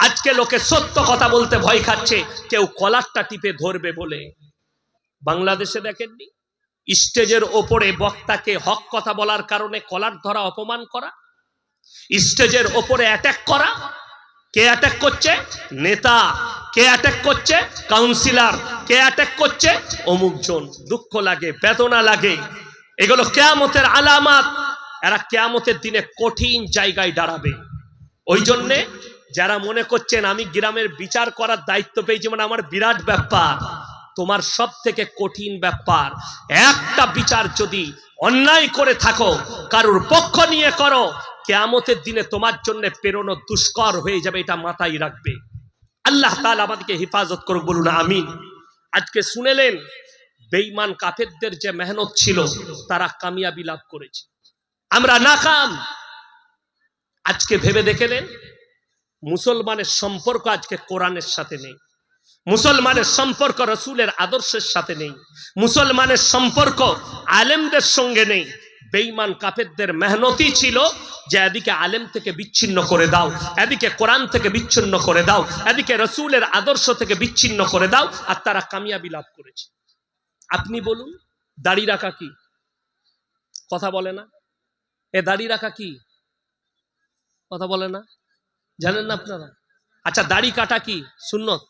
আজকে লোকে সত্য কথা বলতে ভয় খাচ্ছে, কেউ কলারটা টিপে ধরবে বলে। বাংলাদেশে দেখেননি, স্টেজের ওপরে বক্তাকে হক কথা বলার কারণে কলার ধরা, অপমান করা, স্টেজের ওপরে অ্যাটাক করা। কে অ্যাটাক করছে? নেতা। কে অ্যাটাক করছে? কাউন্সিলর। কে অ্যাটাক করছে? অমুকজন। দুঃখ লাগে, বেদনা লাগে। এগুলো কিয়ামতের আলামত। এরা কিয়ামতের দিনে কঠিন জায়গায় দাঁড়াবে। ওই জন্যে যারা মনে করছেন আমি গ্রামের বিচার করার দায়িত্ব পেয়েছি মানে আমার বিরাট ব্যাপার, তোমার সব থেকে কঠিন ব্যাপার। একটা বিচার যদি অন্যায় করে থাকো, কারুর পক্ষ নিয়ে করো, কিয়ামতের দিনে তোমার জন্য পেরোনো দুষ্কর হয়ে যাবে, এটা মাথায় রাখবে। আল্লাহ তাআলা আমাদেরকে হেফাজত করুক, বলুন আমিন। আজকে শুনেলেন বেঈমান কাফেরদের যে মেহনত ছিল তারা কামিয়াবি লাভ করেছে, আমরা নাকাম। আজকে ভেবে দেখেলেন মুসলমানের সম্পর্ক আজকে কোরআনের সাথে নেই, মুসলমানের সম্পর্ক রাসূলের আদর্শের সাথে নেই, মুসলমানের সম্পর্ক আলেমদের সঙ্গে নেই। বেঈমান কাফেরদের মেহনতই ছিল যে এদিকে আলেম থেকে বিচ্ছিন্ন করে দাও, এদিকে কোরআন থেকে বিচ্ছিন্ন করে দাও, এদিকে রাসূলের আদর্শ থেকে বিচ্ছিন্ন করে দাও, আর তারা কামিয়াবি লাভ করেছে। আপনি বলুন দাড়ি রাখা কি? কথা বলে না। এ দাড়ি রাখা কি? কথা বলে না। জানেন না আপনারা? আচ্ছা দাড়ি কাটা কি সুন্নত?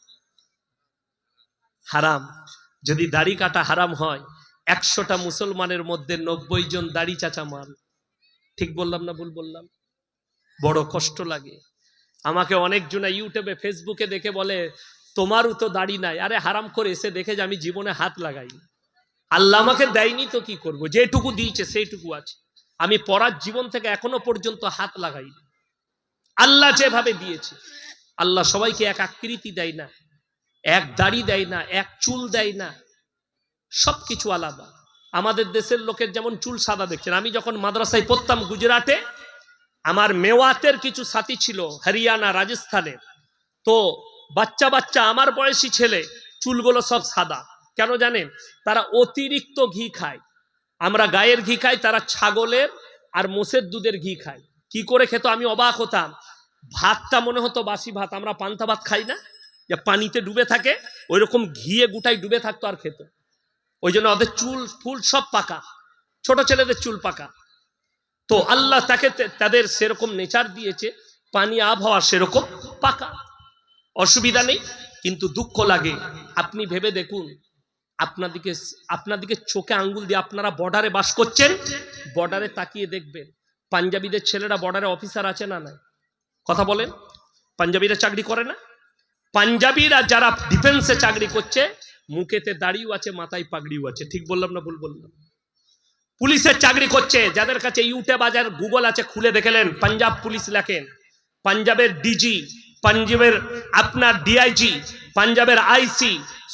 হারাম। যদি দাড়ি কাটা হারাম হয়, 100টা মুসলমানের মধ্যে 90 জন দাড়ি চাচা মাল। ঠিক বললাম না ভুল বললাম? বড় কষ্ট লাগে। আমাকে অনেকজনা ইউটিউবে, ফেসবুকে দেখে বলে তোমারও তো দাড়ি নাই। আরে হারাম করে এসে দেখে যে আমি জীবনে হাত লাগাই, আল্লাহ আমাকে দেয়নি তো কি করব, যেটুকু দিয়েছে সেইটুকু আছে। আমি পরার জীবন থেকে এখনো পর্যন্ত হাত লাগাই। আল্লাহ যেভাবে দিয়েছে, আল্লাহ সবাইকে এক আকৃতি দেয় না, এক দাড়ি দেয় না, এক চুল দেয় না, সবকিছু আলাদা। আমাদের দেশের লোকের যেমন চুল সাদা দেখছেন। আমি যখন মাদ্রাসায় পড়তাম গুজরাটে, আমার মেওয়াতের কিছু সাথী ছিল হরিয়ানা, রাজস্থানের। তো বাচ্চা বাচ্চা আমার বয়সী ছেলে, চুলগুলো সব সাদা। কেন জানেন? তারা অতিরিক্ত ঘি খায়। আমরা গায়ের ঘি খাই, তারা ছাগলের আর মোষের দুধের ঘি খায়। কি করে খেত আমি অবাক হতাম। ভাতটা মনে হতো বাসি ভাত। আমরা পান্তা ভাত খাই না, যে পানিতে ডুবে থাকে, ওই রকম ঘিয়ে গুটাই ডুবে থাকতো আর খেত। ওই জন্য ওদের চুল ফুল সব পাকা, ছোট ছেলেদের চুল পাকা। তো আল্লাহ তাকে তাদের সেরকম নেচার দিয়েছে, পানি আবহাওয়া সেরকম পাকা, অসুবিধা নেই। কিন্তু দুঃখ লাগে, আপনি ভেবে দেখুন, আপনাদিকে চোখে আঙ্গুল দিয়ে, আপনারা বর্ডারে বাস করছেন, বর্ডারে তাকিয়ে দেখবেন পাঞ্জাবিদের ছেলেরা বর্ডারে অফিসার আছে না নাই? কথা বলেন, পাঞ্জাবিরা চাকরি করে না? পাঞ্জাবিরা যারা ডিফেন্সে চাকরি করছে, মুখেতে দাড়িও আছে, মাথায় পাগড়িও আছে। ঠিক বললাম না ভুল বললাম? পুলিশের চাকরি করছে, যাদের কাছে ইউটিউব বাজার গুগল আছে, খুলে দেখলেন পাঞ্জাব পুলিশ লেখেন, পাঞ্জাবের ডিজি, পাঞ্জাবের আপনার ডিআইজি, পাঞ্জাবের আইসি,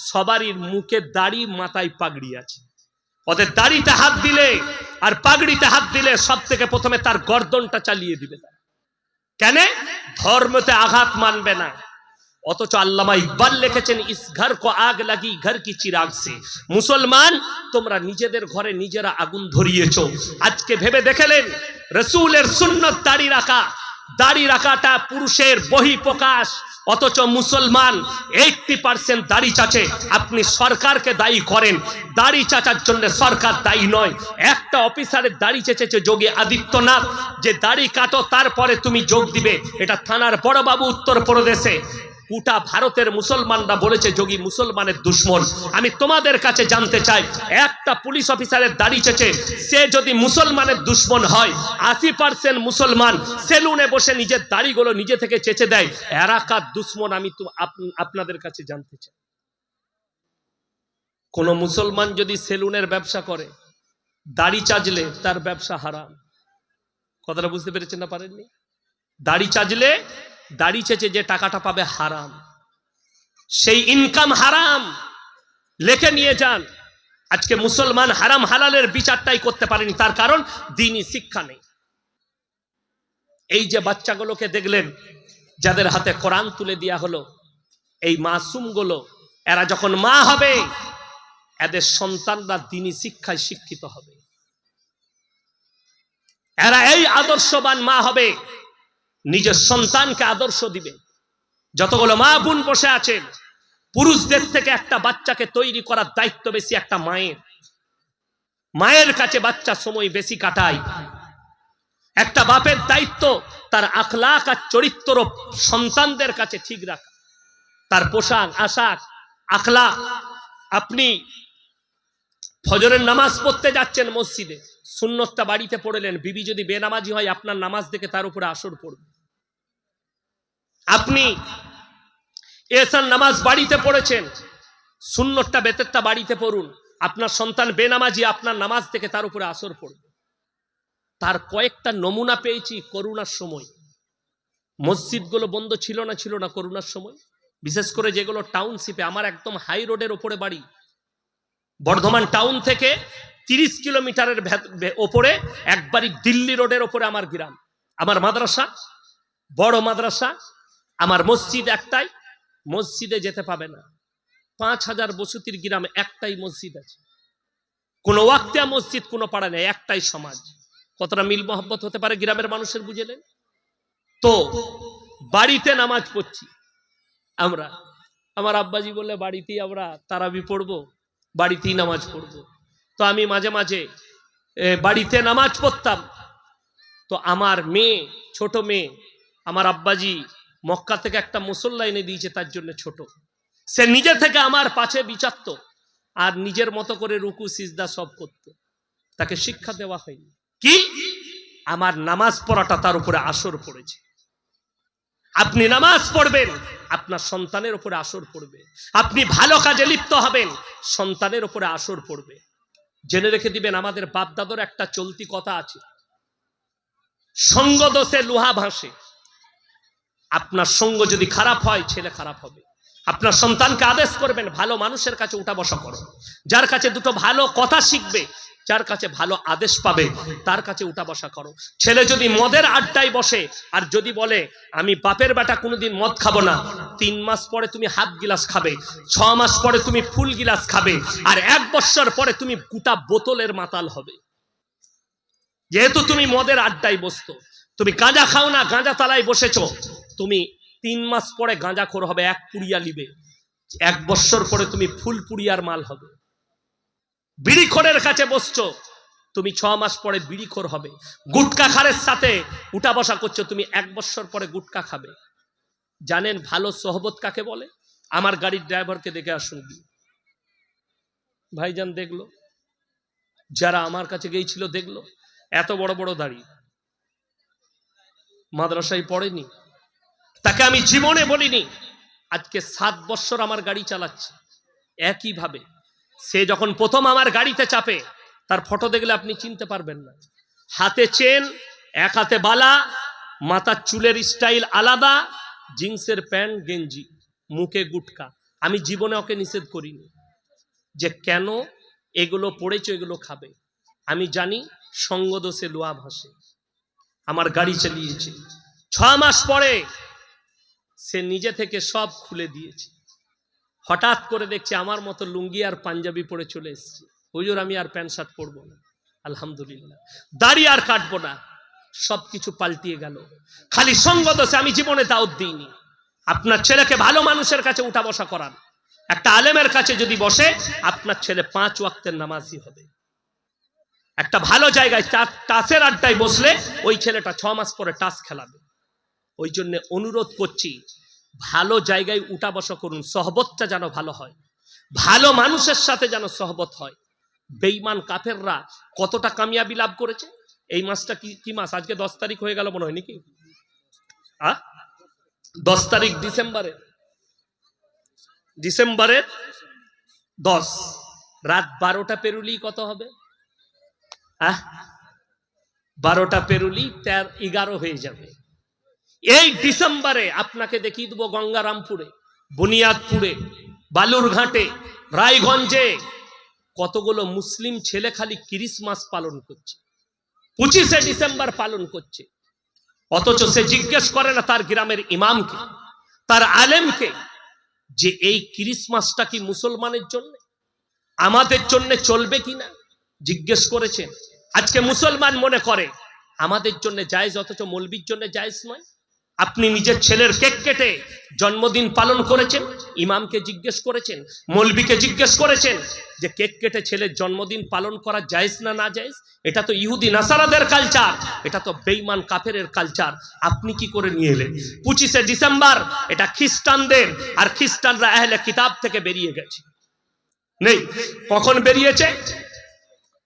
সবারই মুখে দাড়ি, মাথায় পাগড়ি আছে। ওদের দাড়িতে হাত দিলে আর পাগড়িতে হাত দিলে সব থেকে প্রথমে তার গর্দনটা চালিয়ে দিবে। কেন? ধর্মতে আঘাত মানবে না। অথচ আল্লামা ইকবাল লিখেছেন, ইস ঘর কো আগ লাগি ঘর কি চিরাগ সে। মুসলমান, তোমরা নিজেদের ঘরে নিজেরা আগুন ধরিয়েছো। আজকে ভেবে দেখলেন, রাসূলের সুন্নাত দাড়ি রাখাটা পুরুষের বহিঃপ্রকাশ, অথচ মুসলমান 80% দাড়ি চাচে। আপনি সরকারকে দায়ী করেন, দাড়ি চাচার জন্য সরকার দায়ী নয়। একটা অফিসারের দাড়ি চেঁচেছে যোগী আদিত্যনাথ, যে দাড়ি কাটো তারপরে তুমি যোগ দিবে। এটা থানার বড়বাবু উত্তরপ্রদেশে। গোটা ভারতের মুসলমানরা বলেছে যোগী মুসলমানের দুশ্মন। আমি তোমাদের কাছে জানতে চাই, একটা পুলিশ অফিসারের দাড়ি চেঁচে সে যদি মুসলমানের দুশ্মন হয়, 80% মুসলমান সেলুনে বসে নিজের দাড়িগুলো নিজে থেকে চেঁচে দেয়, এরা কার দুশ্মন? আমি তো আপনাদের কাছে জানতে চাই। কোন মুসলমান যদি সেলুনের ব্যবসা করে, দাড়ি চাজলে তার ব্যবসা হারাম। কথাটা বুঝতে পেরেছেন না পারেননি? দাড়ি চাজলে, দাড়ি চেঁচে যে টাকাটা পাবে হারাম, সেই ইনকাম হারাম। লেখে নিয়ে যান। আজকে মুসলমান হারাম হালালের বিচারটাই করতে পারেনি, তার কারণ দ্বীনি শিক্ষা নেই। এই যে বাচ্চাগুলোকে দেখলেন যাদের হাতে কোরআন তুলে দেওয়া হলো, এই মাসুমগুলো, এরা যখন মা হবে, এদের সন্তানরা দ্বীনি শিক্ষায় শিক্ষিত হবে। এরা এই আদর্শবান মা হবে, নিজের সন্তানকে আদর্শ দিবে। যতগুলো মা বোন বসে আছেন, পুরুষদের থেকে একটা বাচ্চাকে তৈরি করার দায়িত্ব বেশি একটা মায়ের। মায়ের কাছে বাচ্চা সময় বেশি কাটায়। একটা বাপের দায়িত্ব তার আখলাক আর চরিত্র সন্তানদের কাছে ঠিক রাখা, তার পোশাক আশাক আখলাক। আপনি ফজরের নামাজ পড়তে যাচ্ছেন মসজিদে, সুন্নতটা বাড়িতে পড়লেন, বিবি যদি বেনামাজি হয় আপনার নামাজ দেখে তার উপরে আসর পড়বে। আপনি এসার নামাজ বাড়িতে পড়েছেন, সুন্নতটা বেতেরটা বাড়িতে পড়ুন, আপনার সন্তান বেনামাজি, আপনার নামাজ থেকে তার উপরে আসর পড়বে। তার কয়েকটা নমুনা পেয়েছি করোনার সময়। মসজিদগুলো বন্ধ ছিল না করোনার সময়, বিশেষ করে যেগুলো টাউনশিপে। আমার একদম হাই রোডের ওপরে বাড়ি, বর্ধমান টাউন থেকে 30 কিলোমিটারের ওপরে, একবারই দিল্লি রোডের ওপরে আমার গ্রাম। আমার মাদ্রাসা, বড় মাদ্রাসা, আমার মসজিদ একটাই, মসজিদে যেতে পাবে না। 5000 বসতির গ্রামে একটাই মসজিদ আছে, কোনো ওয়াক্তিয়া মসজিদ কোনো পাড়া নেই, একটাই সমাজ। কতটা মিল মহব্বত হতে পারে গ্রামের মানুষের, বুঝলেন তো? বাড়িতে নামাজ পড়ছি আমরা, আমার আব্বাজি বললে বাড়িতেই আমরা তারাবি পড়বো, বাড়িতেই নামাজ পড়বো। তো আমি মাঝে মাঝে বাড়িতে নামাজ পড়তাম। তো আমার মেয়ে, ছোট মেয়ে, আমার আব্বাজি মক্কা থেকে একটা মুসল্লা এনে দিয়েছে, তার জন্য ছোট, সে নিজে থেকে আমার পাশে বিচারত আর নিজের মতো করে রুকু সিজদা সব করত। তাকে শিক্ষা দেওয়া হয়নি কি? আমার নামাজ পড়াটা তার উপরে আসর পড়েছে। আপনি নামাজ পড়বেন, আপনার সন্তানের উপরে আসর পড়বে। আপনি ভালো কাজে লিপ্ত হবেন, সন্তানের উপরে আসর পড়বে। জেনে রেখে দিবেন, আমাদের বাপ দাদর একটা চলতি কথা আছে, সঙ্গ দোষে লোহা ভাসে। আপনার সঙ্গ যদি খারাপ হয়, ছেলে খারাপ হবে। আপনার সন্তানকে আদেশ করবেন, ভালো মানুষের কাছে উঠা বসা করো, যার কাছে দুটো ভালো কথা শিখবে, যার কাছে ভালো আদেশ পাবে, তার কাছে উঠা বসা করো। ছেলে যদি মদের আড্ডায় বসে আর যদি বলে আমি বাপের বেটা কোনোদিন মদ খাবো না, 3 মাস পরে তুমি হাফ গিলাস খাবে, 6 মাস পরে তুমি ফুল গিলাস খাবে, আর 1 বছর পরে তুমি গোটা বোতলের মাতাল হবে। যেহেতু তুমি মদের আড্ডায় বসতো, তুমি গাঁজা খাও না, গাঁজা তালায় বসেছো, তুমি 3 মাস পরে গাঁজাখোর হবে, 1 পুড়িয়া লিবে। 1 বছর পরে তুমি ফুল পুড়িয়ার মাল হবে। বিড়িখোরের কাছে বসছো, তুমি 6 মাস পরে বিড়িখোর হবে। গুটকা খারের সাথে উঠা বসা করছো, তুমি 1 বছর পরে গুটকা খাবে। জানেন ভালো সোহবত কাকে বলে? আমার গাড়ির ড্রাইভারকে দেখে আসুন। ভাইজান দেখলো, যারা আমার কাছে গিয়েছিল দেখলো, এত বড় বড় দাড়ি, মাদ্রাসায় পড়েনি, তাকে আমি জীবনে বলিনি। আজকে 7 বছর আমার গাড়ি চালাচ্ছে। একইভাবে সে যখন প্রথম আমার গাড়িতে চাপে, তার ফটো দেখলে আপনি চিনতে পারবেন না। হাতে চেন, 1 হাতে বালা, মাথার চুলের স্টাইল আলাদা, জিন্সের প্যান্ট গেঞ্জি, মুখে গুটকা। আমি জীবনে ওকে নিষেধ করিনি যে কেন এগুলো পড়েছো, এগুলো খাবে। আমি জানি সঙ্গদোষে লোয়া ভাসে। আমার গাড়ি চালিয়েছে, 6 মাস পরে সে নিজে থেকে সব খুলে দিয়েছে। হঠাৎ করে দেখছে আমার মতো লুঙ্গি আর পাঞ্জাবি পরে চলে এসেছে। হুজুর আমি আর প্যান্ট শার্ট পরবো না, আলহামদুলিল্লাহ, দাড়ি আর কাটবো না, সবকিছু পাল্টিয়ে গেল। খালি সঙ্গদোষে আমি জীবনে দাওয়াত দিইনি। আপনার ছেলেকে ভালো মানুষের কাছে উঠা বসা করান। একটা আলেমের কাছে যদি বসে, আপনার ছেলে 5 ওয়াক্তের নামাজি হবে। একটা ভালো জায়গায় টাসের আড্ডায় বসলে ওই ছেলেটা 6 মাস পরে টাস খেলাবে। ওই জন্য অনুরোধ করছি, ভালো জায়গায় উঠা বসা করুন, সহবতটা যেন ভালো হয়, ভালো মানুষের সাথে যেন সহবত হয়। বেঈমান কাফেররা কতটা কামিয়াবি লাভ করেছে। এই মাসটা কি মাস? আজকে 10 তারিখ হয়ে গেল মনে হয় নাকি? 10 তারিখ ডিসেম্বরের 10, রাত 12টা পেরুলি কত হবে? 12টা পেরুলি 11 হয়ে যাবে। এই ডিসেম্বরে আপনাকে দেখিয়ে দেবো গঙ্গারামপুরে, বুনিয়াদপুরে, বালুরঘাটে, রায়গঞ্জে কতগুলো মুসলিম ছেলে খালি ক্রিসমাস পালন করছে, 25শে ডিসেম্বর পালন করছে। অথচ সে জিজ্ঞেস করে না তার গ্রামের ইমামকে, তার আলেমকে, যে এই ক্রিসমাসটা কি মুসলমানের জন্য, আমাদের জন্য চলবে কিনা? জিজ্ঞেস করেছেন? আজকে মুসলমান মনে করে আমাদের জন্য জায়েজ, অথচ মৌলবীর জন্য জায়েজ নয়। আপনি নিজের ছেলের কেক কেটে জন্মদিন পালন করেছেন, ইমামকে জিজ্ঞেস করেছেন, মৌলবীকে জিজ্ঞেস করেছেন যে কেক কেটে ছেলের জন্মদিন পালন করা জায়েজ না না জায়েজ? এটা তো ইহুদি নাসারাদের কালচার, এটা তো বেঈমান কাফেরের কালচার। আপনি কি করে নিয়ে এলেন? 25শে ডিসেম্বর এটা খ্রিস্টানদের, আর খ্রিস্টানরা আহলে কিতাব থেকে বেরিয়ে গেছে। নেই, কখন বেরিয়েছে?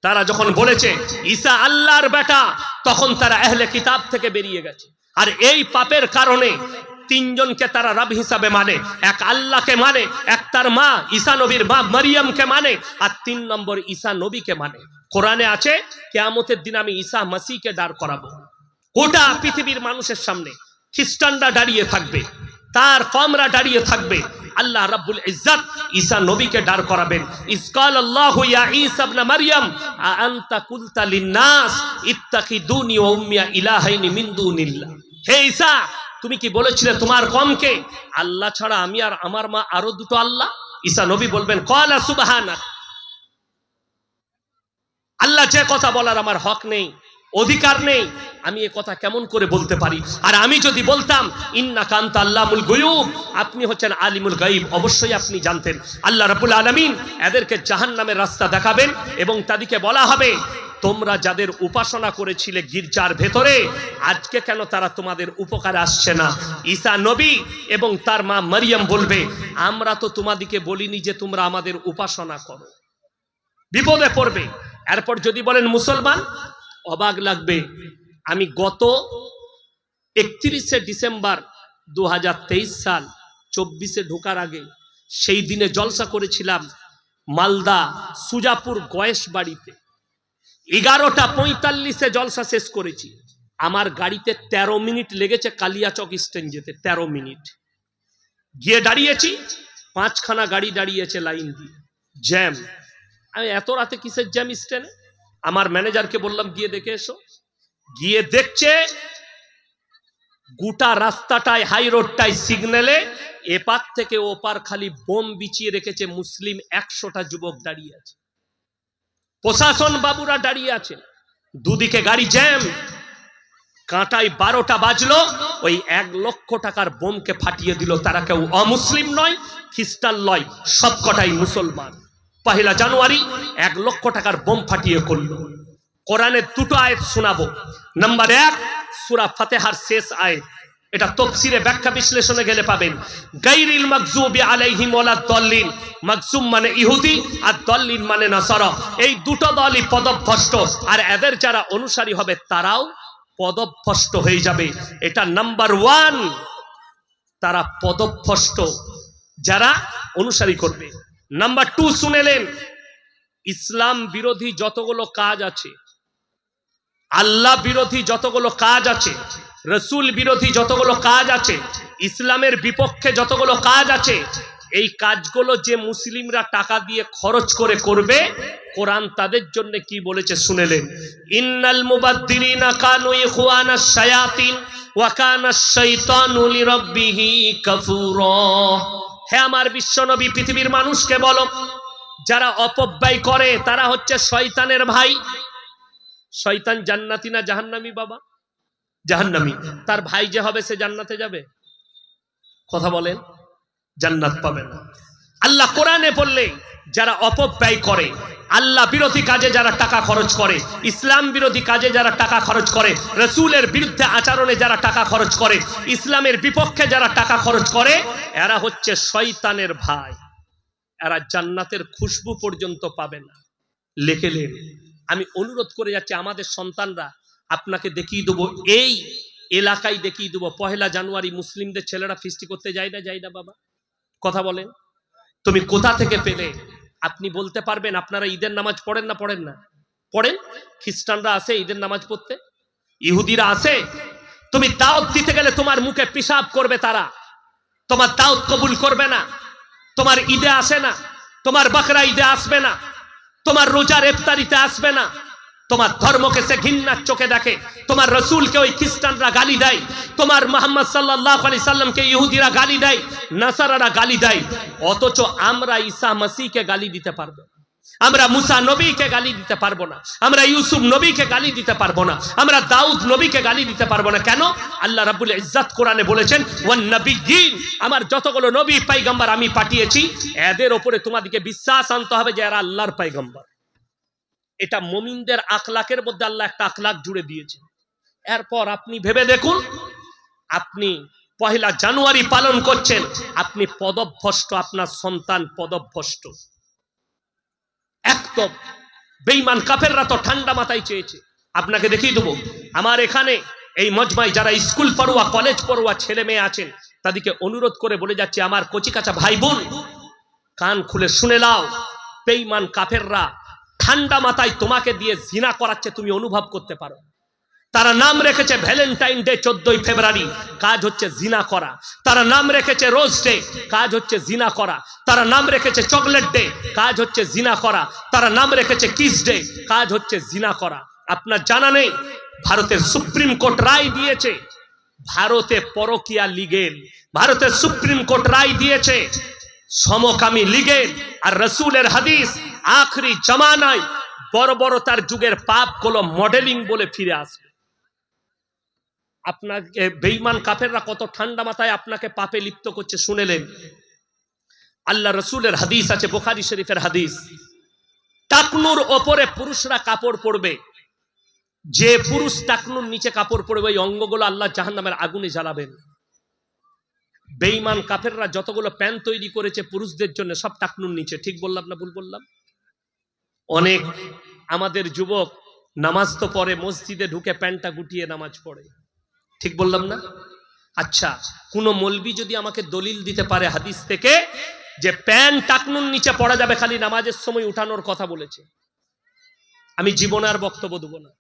তারা যখন বলেছে ঈসা আল্লাহর বেটা, তখন তারা আহলে কিতাব থেকে বেরিয়ে গেছে। আর এই পাপের কারণে 3 জনকে তারা রব হিসাবে মানে, এক আল্লাহকে মানে, এক তার মা ঈসা নবীর মা মারিয়ামকে মানে, আর 3 নম্বর ঈসা নবীকে মানে। কোরআনে আছে কিয়ামতের দিন আমি ঈসা মাসিহকে দাঁড় করাবো। গোটা পৃথিবীর মানুষের সামনে খ্রিস্টানরা দাঁড়িয়ে থাকবে, তার কওমরা দাঁড়িয়ে থাকবে, আল্লাহ রাব্বুল ইজ্জত ঈসা নবীকে দাঁড় করাবেন। ইসকাল আল্লাহু ইয়া ঈসা ইবনে মারইয়াম আ আনতা কুলতা লিন-নাস ইত্তাখিদুনি ওয়া উম্মিয়া ইলাহাইনি মিন দুনিল্লাহ। হে ঈসা, তুমি কি বলেছিলে তোমার কওমকে আল্লাহ ছাড়া আমি আর আমার মা আরো 2টো আল্লাহ? ঈসা নবী বলবেন ক্বালা সুবহানাক, আল্লাহ যে কথা বলার আমার হক নেই, অধিকার নেই, আমি এ কথা কেমন করে বলতে পারি? আর আমি যদি বলতাম ইন্নাকা আনতা আল্লামুল গায়ুব, আপনি হচ্ছেন আলিমুল গায়ব, অবশ্যই আপনি জানতেন। আল্লাহ রাব্বুল আলামিন এদেরকে জাহান্নামের রাস্তা দেখাবেন এবং তাদেরকে বলা হবে তোমরা যাদের উপাসনা করেছিলে গির্জার ভেতরে, আজকে কেন তারা তোমাদের উপকারে আসছে না? ঈসা নবী এবং তার মা মারিয়াম বলবে আমরা তো তোমাদেরকে বলিনি যে তোমরা আমাদের উপাসনা করো। বিপদে পড়বে। এরপর যদি বলেন মুসলমান, অবাক লাগবে, আমি গত 31শে ডিসেম্বর 2023 সাল 24শে ঢোকার আগে সেই দিনে জলসা করেছিলাম মালদা সুজাপুর গয়েশ বাড়িতে। 11:45 জলসা শেষ করেছি। আমার গাড়িতে 13 মিনিট লেগেছে কালিয়াচক স্ট্যান্ড যেতে, 13 মিনিট। গিয়ে দাঁড়িয়েছি, 5খানা গাড়ি দাঁড়িয়েছে লাইন দিয়ে, জ্যাম। আমি এত রাতে কিসের জ্যাম স্ট্যান্ডে? আমার ম্যানেজারকে বললাম গিয়ে দেখে এসো। গিয়ে দেখছে গোটা রাস্তাটায়, হাই রোডটায় সিগন্যালে এপার থেকে ওপার খালি বোম বিছিয়ে রেখেছে। মুসলিম 100টা যুবক দাঁড়িয়ে আছে, প্রশাসন বাবুরা দাঁড়িয়ে আছে, দুদিকে গাড়ি জ্যাম। কাঁটায় 12টা বাজলো, ওই 1 লক্ষ টাকার বোমকে ফাটিয়ে দিল। তারা কেউ অমুসলিম নয়, খ্রিস্টান নয়, সবকটাই মুসলমান। 1 জানুয়ারি 1 লক্ষ টাকার বোম ফাটিয়ে করলো। কোরআনের 2টো আয়াত শোনাবো। নাম্বার 1, সূরা ফাতিহার শেষ আয়াত। এটা তাফসীরে ব্যাখ্যা বিশ্লেষণে গেলে পাবেন। গায়রিল মাগযুবি আলাইহিম ওয়ালাদ দাল্লিন। মাগযুম মানে ইহুদি আর দাল্লিন মানে নাসারা। এই 2টো দলই পদভ্রষ্ট, আর এদের যারা অনুসারী হবে তারাও পদভ্রষ্ট হয়ে যাবে। এটা নাম্বার 1, তারা পদভ্রষ্ট যারা অনুসারী করবে। নাম্বার 2 শুনেলেন, ইসলাম বিরোধী যতগুলো কাজ আছে, আল্লাহ বিরোধী যতগুলো কাজ আছে, রসুল বিরোধী যতগুলো কাজ আছে, ইসলামের বিপক্ষে যতগুলো কাজ আছে, এই কাজগুলো যে মুসলিমরা টাকা দিয়ে খরচ করে করবে, কোরআন তাদের জন্য কি বলেছে শুনেলেন। ইন্নাল মুবাদ্দিরিনা কানু ইখওয়ানাশ শায়াতিন ওয়া কানাশ শাইতানু লিরাব্বিহি কাফুরা। হে আমার বিশ্বনবী, পৃথিবীর মানুষকে বলো, যারা অপব্যয় করে তারা হচ্ছে শয়তানের ভাই। শয়তান জান্নাতি না জাহান্নামী? বাবা জাহান্নামী। তার ভাই যে হবে সে জান্নাতে যাবে? কথা বলেন, জান্নাত পাবে না। আল্লাহ কোরআনে বললে যারা অপব্যয় করে, আল্লাহ বিরোধী কাজে যারা টাকা খরচ করে, ইসলাম বিরোধী কাজে যারা টাকা খরচ করে, রসুলের বিরুদ্ধে আচরণে যারা টাকা খরচ করে, ইসলামের বিপক্ষে যারা টাকা খরচ করে, এরা হচ্ছে শয়তানের ভাই। এরা জান্নাতের খুশবু পর্যন্ত পাবে না। লেখেলেন। আমি অনুরোধ করে যাচ্ছি, আমাদের সন্তানরা আপনাকে দেখিয়ে দেবো, এই এলাকায় দেখিয়ে দেবো, 1 জানুয়ারি মুসলিমদের ছেলেরা ফিস্টি করতে যায় না? যায় না বাবা? কথা বলেন। তুমি কোথা থেকে পেলে? আপনি বলতে পারবেন? আপনারা ঈদের নামাজ পড়েন না? পড়েন না? পড়েন। খ্রিস্টানরা আসে ঈদের নামাজ পড়তে, ইহুদিরা আসে। তুমি দাওয়াত দিতে গেলে তোমার মুখে পেশাব করবে তারা, তোমার দাওয়াত কবুল করবে না। তোমার ঈদে আসে না, তোমার বকরা ঈদে আসবে না, তোমার রোজার ইফতারিতে আসবে না। তোমার ধর্মকে সে ঘৃণার চোখে দেখে, তোমার রসুলকে ওই খ্রিস্টানরা গালি দেয়, তোমার মুহাম্মদ সাল্লাল্লাহু আলাইহি সাল্লামকে ইহুদিরা গালি দেয়, নাসারারা গালি দেয়। অথচ আমরা ঈসা মসিহকে গালি দিতে পারবো, আমরা মুসা নবীকে গালি দিতে পারবো না, আমরা ইউসুফ নবীকে গালি দিতে পারবো না, আমরা দাউদ নবীকে গালি দিতে পারবো না। কেন? আল্লাহ রাব্বুল ইজ্জত কোরআনে বলেছেন, ওয়ান নবিয়্যিন, আমার যতগুলো নবী পয়গম্বর আমি পাঠিয়েছি, এদের উপরে তোমাদেরকে বিশ্বাস আনতে হবে যে এরা আল্লাহর পয়গম্বর। এটা মুমিনদের আখলাকের মধ্যে আল্লাহ একটা আখলাক জুড়ে দিয়েছে। এরপর আপনি ভেবে দেখুন, আপনি 1 জানুয়ারি পালন করছেন, আপনি পদভ্রষ্ট, আপনার সন্তান পদভ্রষ্ট। একদম বেঈমান কাফেররা তো ঠান্ডা মাথায় চেয়েছে। আপনাকে দেখিয়ে দেবো, আমার এখানে এই মজমায় যারা স্কুল পড়ুয়া, কলেজ পড়ুয়া ছেলে মেয়ে আছেন, তাদেরকে অনুরোধ করে বলে যাচ্ছি, আমার কচিকাঁচা ভাই বোন, কান খুলে শুনে নাও। বেঈমান কাফেররা ঠান্ডা মাথায় তোমাকে দিয়ে জিনা করাচ্ছে, তুমি অনুভব করতে পারো। তারা নাম রেখেছে ভ্যালেন্টাইন ডে 14 ফেব্রুয়ারি, কাজ হচ্ছে জিনা করা। তারা নাম রেখেছে রোজ ডে, কাজ হচ্ছে জিনা করা। তারা নাম রেখেছে চকলেট ডে, কাজ হচ্ছে জিনা করা। তারা নাম রেখেছে কিস ডে, কাজ হচ্ছে জিনা করা। আপনার জানা নেই, ভারতের সুপ্রিম কোর্ট রায় দিয়েছে, ভারতে পরকিয়া লিগেল। ভারতের সুপ্রিম কোর্ট রায় দিয়েছে সমকামী লিগেল। আর রসুলের হাদিস, আখরি জামানায় বর্বরতার যুগের পাপগুলো মডেলিং বলে ফিরে আসবে। আপনাকে বেঈমান কাফেররা কত ঠান্ডা মাথায় আপনাকে পাপে লিপ্ত করছে শুনেলেন। আল্লাহ রসুলের হাদিস আছে, বুখারী শরীফের হাদিস, টাকনুর ওপরে পুরুষরা কাপড় পরবে, যে পুরুষ টাকনুর নিচে কাপড় পরবে ওই অঙ্গগুলো আল্লাহ জাহান্নামের আগুনে জ্বালাবেন। বেঈমান কাফেররা যতগুলো প্যান্ট তৈরি করেছে পুরুষদের জন্য, সব টাকনুর নিচে। ঠিক বললাম না ভুল বললাম? অনেক আমাদের যুবক নামাজ তো পড়ে, মসজিদে ঢুকে প্যান্টটা গুটিয়ে নামাজ পড়ে। ঠিক বললাম না? আচ্ছা, কোন মৌলবি যদি আমাকে দলিল দিতে পারে হাদিস থেকে যে প্যান্ট টাকনুর নিচে পড়া যাবে, খালি নামাজের সময় উঠানোর কথা বলেছে, আমি জীবনে আর বক্তব্য দেব না।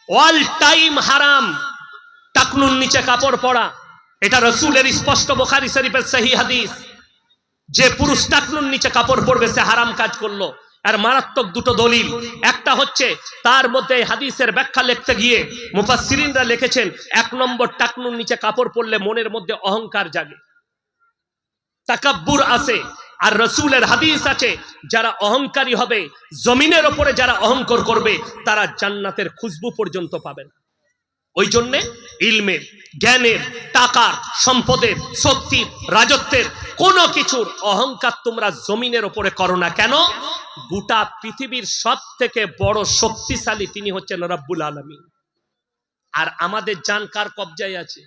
অল টাইম হারাম টাকনুর নিচে কাপড় পরা, এটা রসুলের স্পষ্ট বুখারী শরীফের সহিহ হাদিস। যে পুরুষ টাকনুর নিচে কাপড় পরবে সে হারাম কাজ করলো। আর মারাত্মক 2টো দলিল, একটা হচ্ছে তার মধ্যে হাদিসের ব্যাখ্যা লিখতে গিয়ে মুফাসসিরিনরা লিখেছেন, 1 নম্বর, টাকনুর নিচে কাপড় পরলে মনের মধ্যে অহংকার জাগে, তাকাব্বুর আসে। আর রসুলের হাদিস আছে, যারা অহংকারী হবে, জমিনের ওপরে যারা অহংকার করবে, তারা জান্নাতের খুশবু পর্যন্ত পাবে না। ওই জন্যে ইলমের, জ্ঞানের, টাকার, সম্পদের, শক্তির, রাজত্বের কোনো কিছুর অহংকার তোমরা জমিনের ওপরে করো না। কেন? গোটা পৃথিবীর সব থেকে বড় শক্তিশালী তিনি হচ্ছেন রব্বুল আলামিন। আর আমাদের জান কার কবজায় আছে?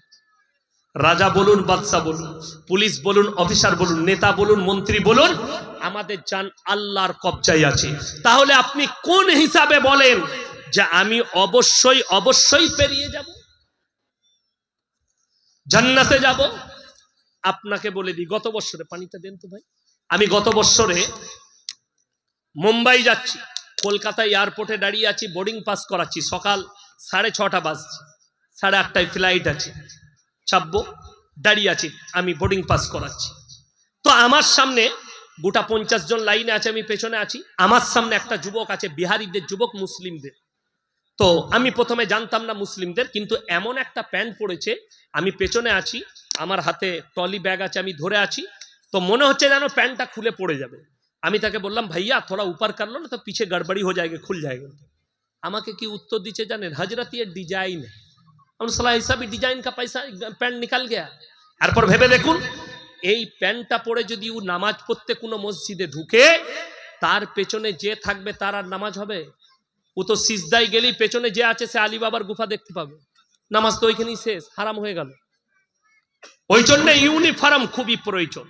রাজা বলুন, বাদশা বলুন, পুলিশ বলুন, অফিসার বলুন, নেতা বলুন, মন্ত্রী বলুন, আমাদের জান আল্লাহর কবজায় আছে। তাহলে আপনি কোন হিসাবে বলেন যে আমি অবশ্যই অবশ্যই পেরিয়ে যাব, জান্নাতে যাব? আপনাকে বলে দিই, গত বছরে, পানিটা দেন তো ভাই, আমি গত বছরে মুম্বাই যাচ্ছি, কলকাতা এয়ারপোর্টে দাঁড়িয়ে আছি, বোর্ডিং পাস করাচ্ছি, সকাল 6:30 বাজছে, 8:30টায় ফ্লাইট আছে, চাপবো, দাঁড়িয়ে আছি, আমি বোর্ডিং পাস করাচ্ছি। তো আমার সামনে গোটা 50 জন লাইনে আছে, আমি পেছনে আছি। আমার সামনে একটা যুবক আছে, বিহারিদের যুবক, মুসলিমদের। তো আমি প্রথমে জানতাম না মুসলিমদের, কিন্তু এমন একটা প্যান্ট পরেছে, আমি পেছনে আছি, আমার হাতে ট্রলি ব্যাগ আছে, আমি ধরে আছি, তো মনে হচ্ছে যেন প্যান্টটা খুলে পড়ে যাবে। আমি তাকে বললাম, ভাইয়া থোড়া উপর কর লো না, তো পিছে গড়বড়ি হয়ে যায়গে, খুল যায়গে। আমাকে কি উত্তর দিচ্ছে জানেন? হজরত ये ডিজাইন है। সালা হিসাব ডিজাইন কা পয়সা প্যান্ট নিকাল গেয়া। এরপর ভেবে দেখুন, এই প্যান্টটা পরে যদি ও নামাজ পড়তে কোনো মসজিদে ঢুকে, তার পেছনে যে থাকবে তার আর নামাজ হবে? ও তো সিজদায় গেলেই পেছনে যে আছে সে আলী বাবার গুফা দেখতে পাবে, নামাজ তো ওইখানেই শেষ, হারাম হয়ে গেল। ওই জন্য ইউনিফর্ম খুবই প্রয়োজন।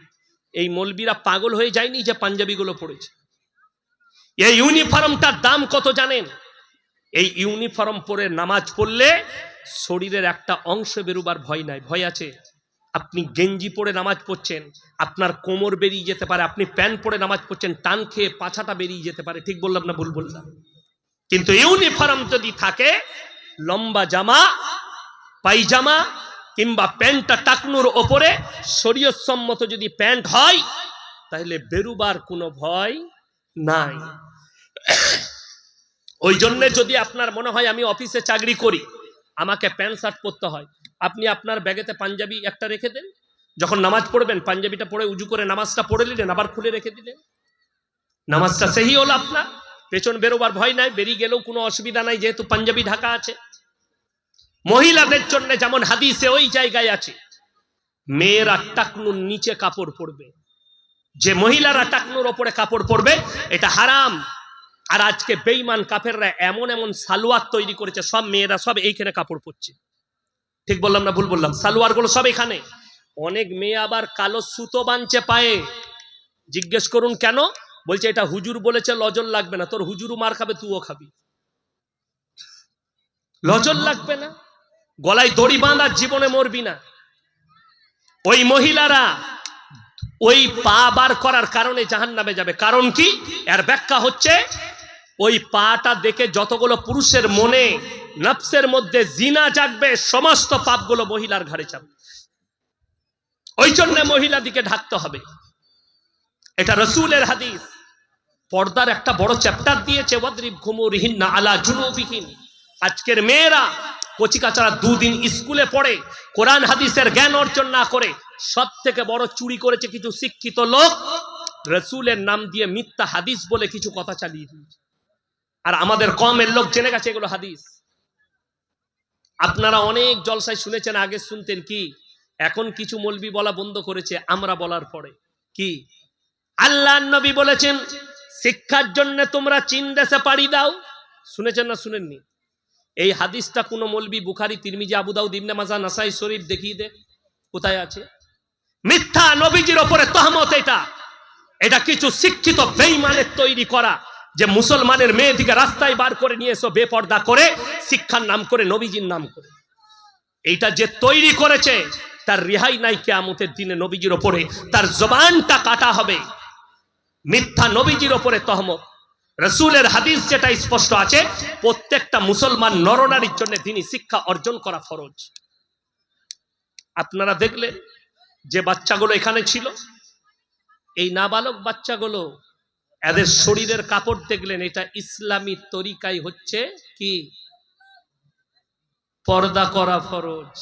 এই মৌলবীরা পাগল হয়ে যায়নি যে পাঞ্জাবি গুলো পড়েছে। এই ইউনিফর্মটার দাম কত জানেন? এই ইউনিফর্ম পরে নামাজ পড়লে শরীরের একটা অংশ বেরোবার ভয় নাই। ভয় আছে? আপনি গেঞ্জি পরে নামাজ পড়ছেন, আপনার কোমর বেরিয়ে যেতে পারে। আপনি প্যান্ট পরে নামাজ পড়ছেন, টান খেয়ে পাছাটা বেরিয়ে যেতে পারে। ঠিক বললাম না ভুল বললাম? কিন্তু ইউনিফর্ম যদি থাকে, লম্বা জামা, পায়জামা কিংবা প্যান্টটা টাকনুর ওপরে শরীয়তসম্মত যদি প্যান্ট হয়, তাহলে বেরুবার কোনো ভয় নাই। ওই জন্য যদি আপনার মনে হয় আমি অফিসে চাকরি করি, আমাকে প্যান্ট শার্ট পরতে হয়, আপনি আপনার ব্যাগেতে পাঞ্জাবি একটা রেখে দেন, যখন নামাজ পড়বেন পাঞ্জাবিটা পরে উজু করে নামাজটা পড়ে নিলেন, আবার খুলে রেখে দিলেন, নামাজটা সেই হলো আপনার। পেছন বেরোবার ভয় নাই, বেরিয়ে গেলেও কোনো অসুবিধা নাই, যেহেতু পাঞ্জাবি ঢাকা আছে। মহিলাদের জন্য যেমন হাদিসে ওই জায়গায় আছে, মেয়েরা টাকনুর নিচে কাপড় পরবে। যে মহিলারা টাকনুর ওপরে কাপড় পরবে এটা হারাম। আর আজকে বেঈমান কাফেররা এমন এমন সালোয়ার তৈরি করেছে, সব মেয়েরা সব এইখানে কাপড় পরছে। ঠিক বললাম না ভুল বললাম? সালোয়ার গুলো সব এখানে। অনেক মেয়ে আবার কালো সুতো বাঁধছে পায়ে। জিজ্ঞেস করুন কেন? বলছে এটা হুজুর বলেছে, লজল লাগবে না। তোর হুজুরও মার খাবে, তুইও খাবি, লজল লাগবে না। গলায় দড়ি বাঁধা, জীবনে মরবি না। ওই মহিলারা ওই পা বার করার কারণে জাহান্নামে যাবে। কারণ কি? এর ব্যাখ্যা হচ্ছে, ওই পাটা দেখে যতগুলো পুরুষের মনে, নফসের মধ্যে জিনা জাগবে, সমস্ত পাপগুলো মহিলার ঘাড়ে চাপবে। ওই জন্য মহিলা দিকে ঢাকতে হবে। এটা রাসূলের হাদিস। পর্দার একটা বড় চ্যাপ্টার দিয়েছে, ওয়াদরিব খুমুরিহিন্না আলা জুনুবিহিন। আজকের মেয়েরা কচিকাচারা 2 দিন স্কুলে পড়ে, কোরআন হাদিসের জ্ঞান অর্জন না করে, সব থেকে বড় চুরি করেছে কিছু শিক্ষিত লোক, রাসূলের নাম দিয়ে মিথ্যা হাদিস বলে কিছু কথা চালিয়ে দিয়েছে। আর আমাদের কমের লোক জেনে গেছে এগুলো হাদিস। আপনারা অনেক জলসায় শুনেছেন, আগে শুনতেন কি, এখন কিছু মৌলবি বলা বন্ধ করেছে আমরা বলার পরে। কি? আল্লাহর নবী বলেছেন শিক্ষার জন্য তোমরা চীন দেশে পাড়ি দাও। শুনেছেন না শুনেননি? এই হাদিসটা কোন মৌলবি বুখারী, তিরমিজি, আবু দাউদ, ইবনে মাজাহ, নাসাই শরীফ দেখিয়ে দে, কোথায় আছে? মিথ্যা নবীজির উপরে তহমত। এটা কিছু শিক্ষিত বেঈমানের তৈরি করা, যে মুসলমানের মেয়েদিকে রাস্তায় বার করে নিয়ে এসো বেপর্দা করে, শিক্ষার নাম করে, নবীজির নাম করে। এইটা যে তৈরি করেছে তার রেহাই নাই কিয়ামতের দিনে। নবীজির ওপরে তার জবানটা কাটা হবে। মিথ্যা নবীজির ওপরে তহমত। রাসূলের হাদিস যেটা স্পষ্ট আছে, প্রত্যেকটা মুসলমান নরনারীর জন্য দ্বীনি শিক্ষা অর্জন করা ফরজ। আপনারা দেখলেন যে বাচ্চাগুলো এখানে ছিল, এই নাবালক বাচ্চাগুলো, এদের শরীরের কাপড় দেখলেন, এটা ইসলামী তরিকায় হচ্ছে কি? পর্দা করা ফরজ।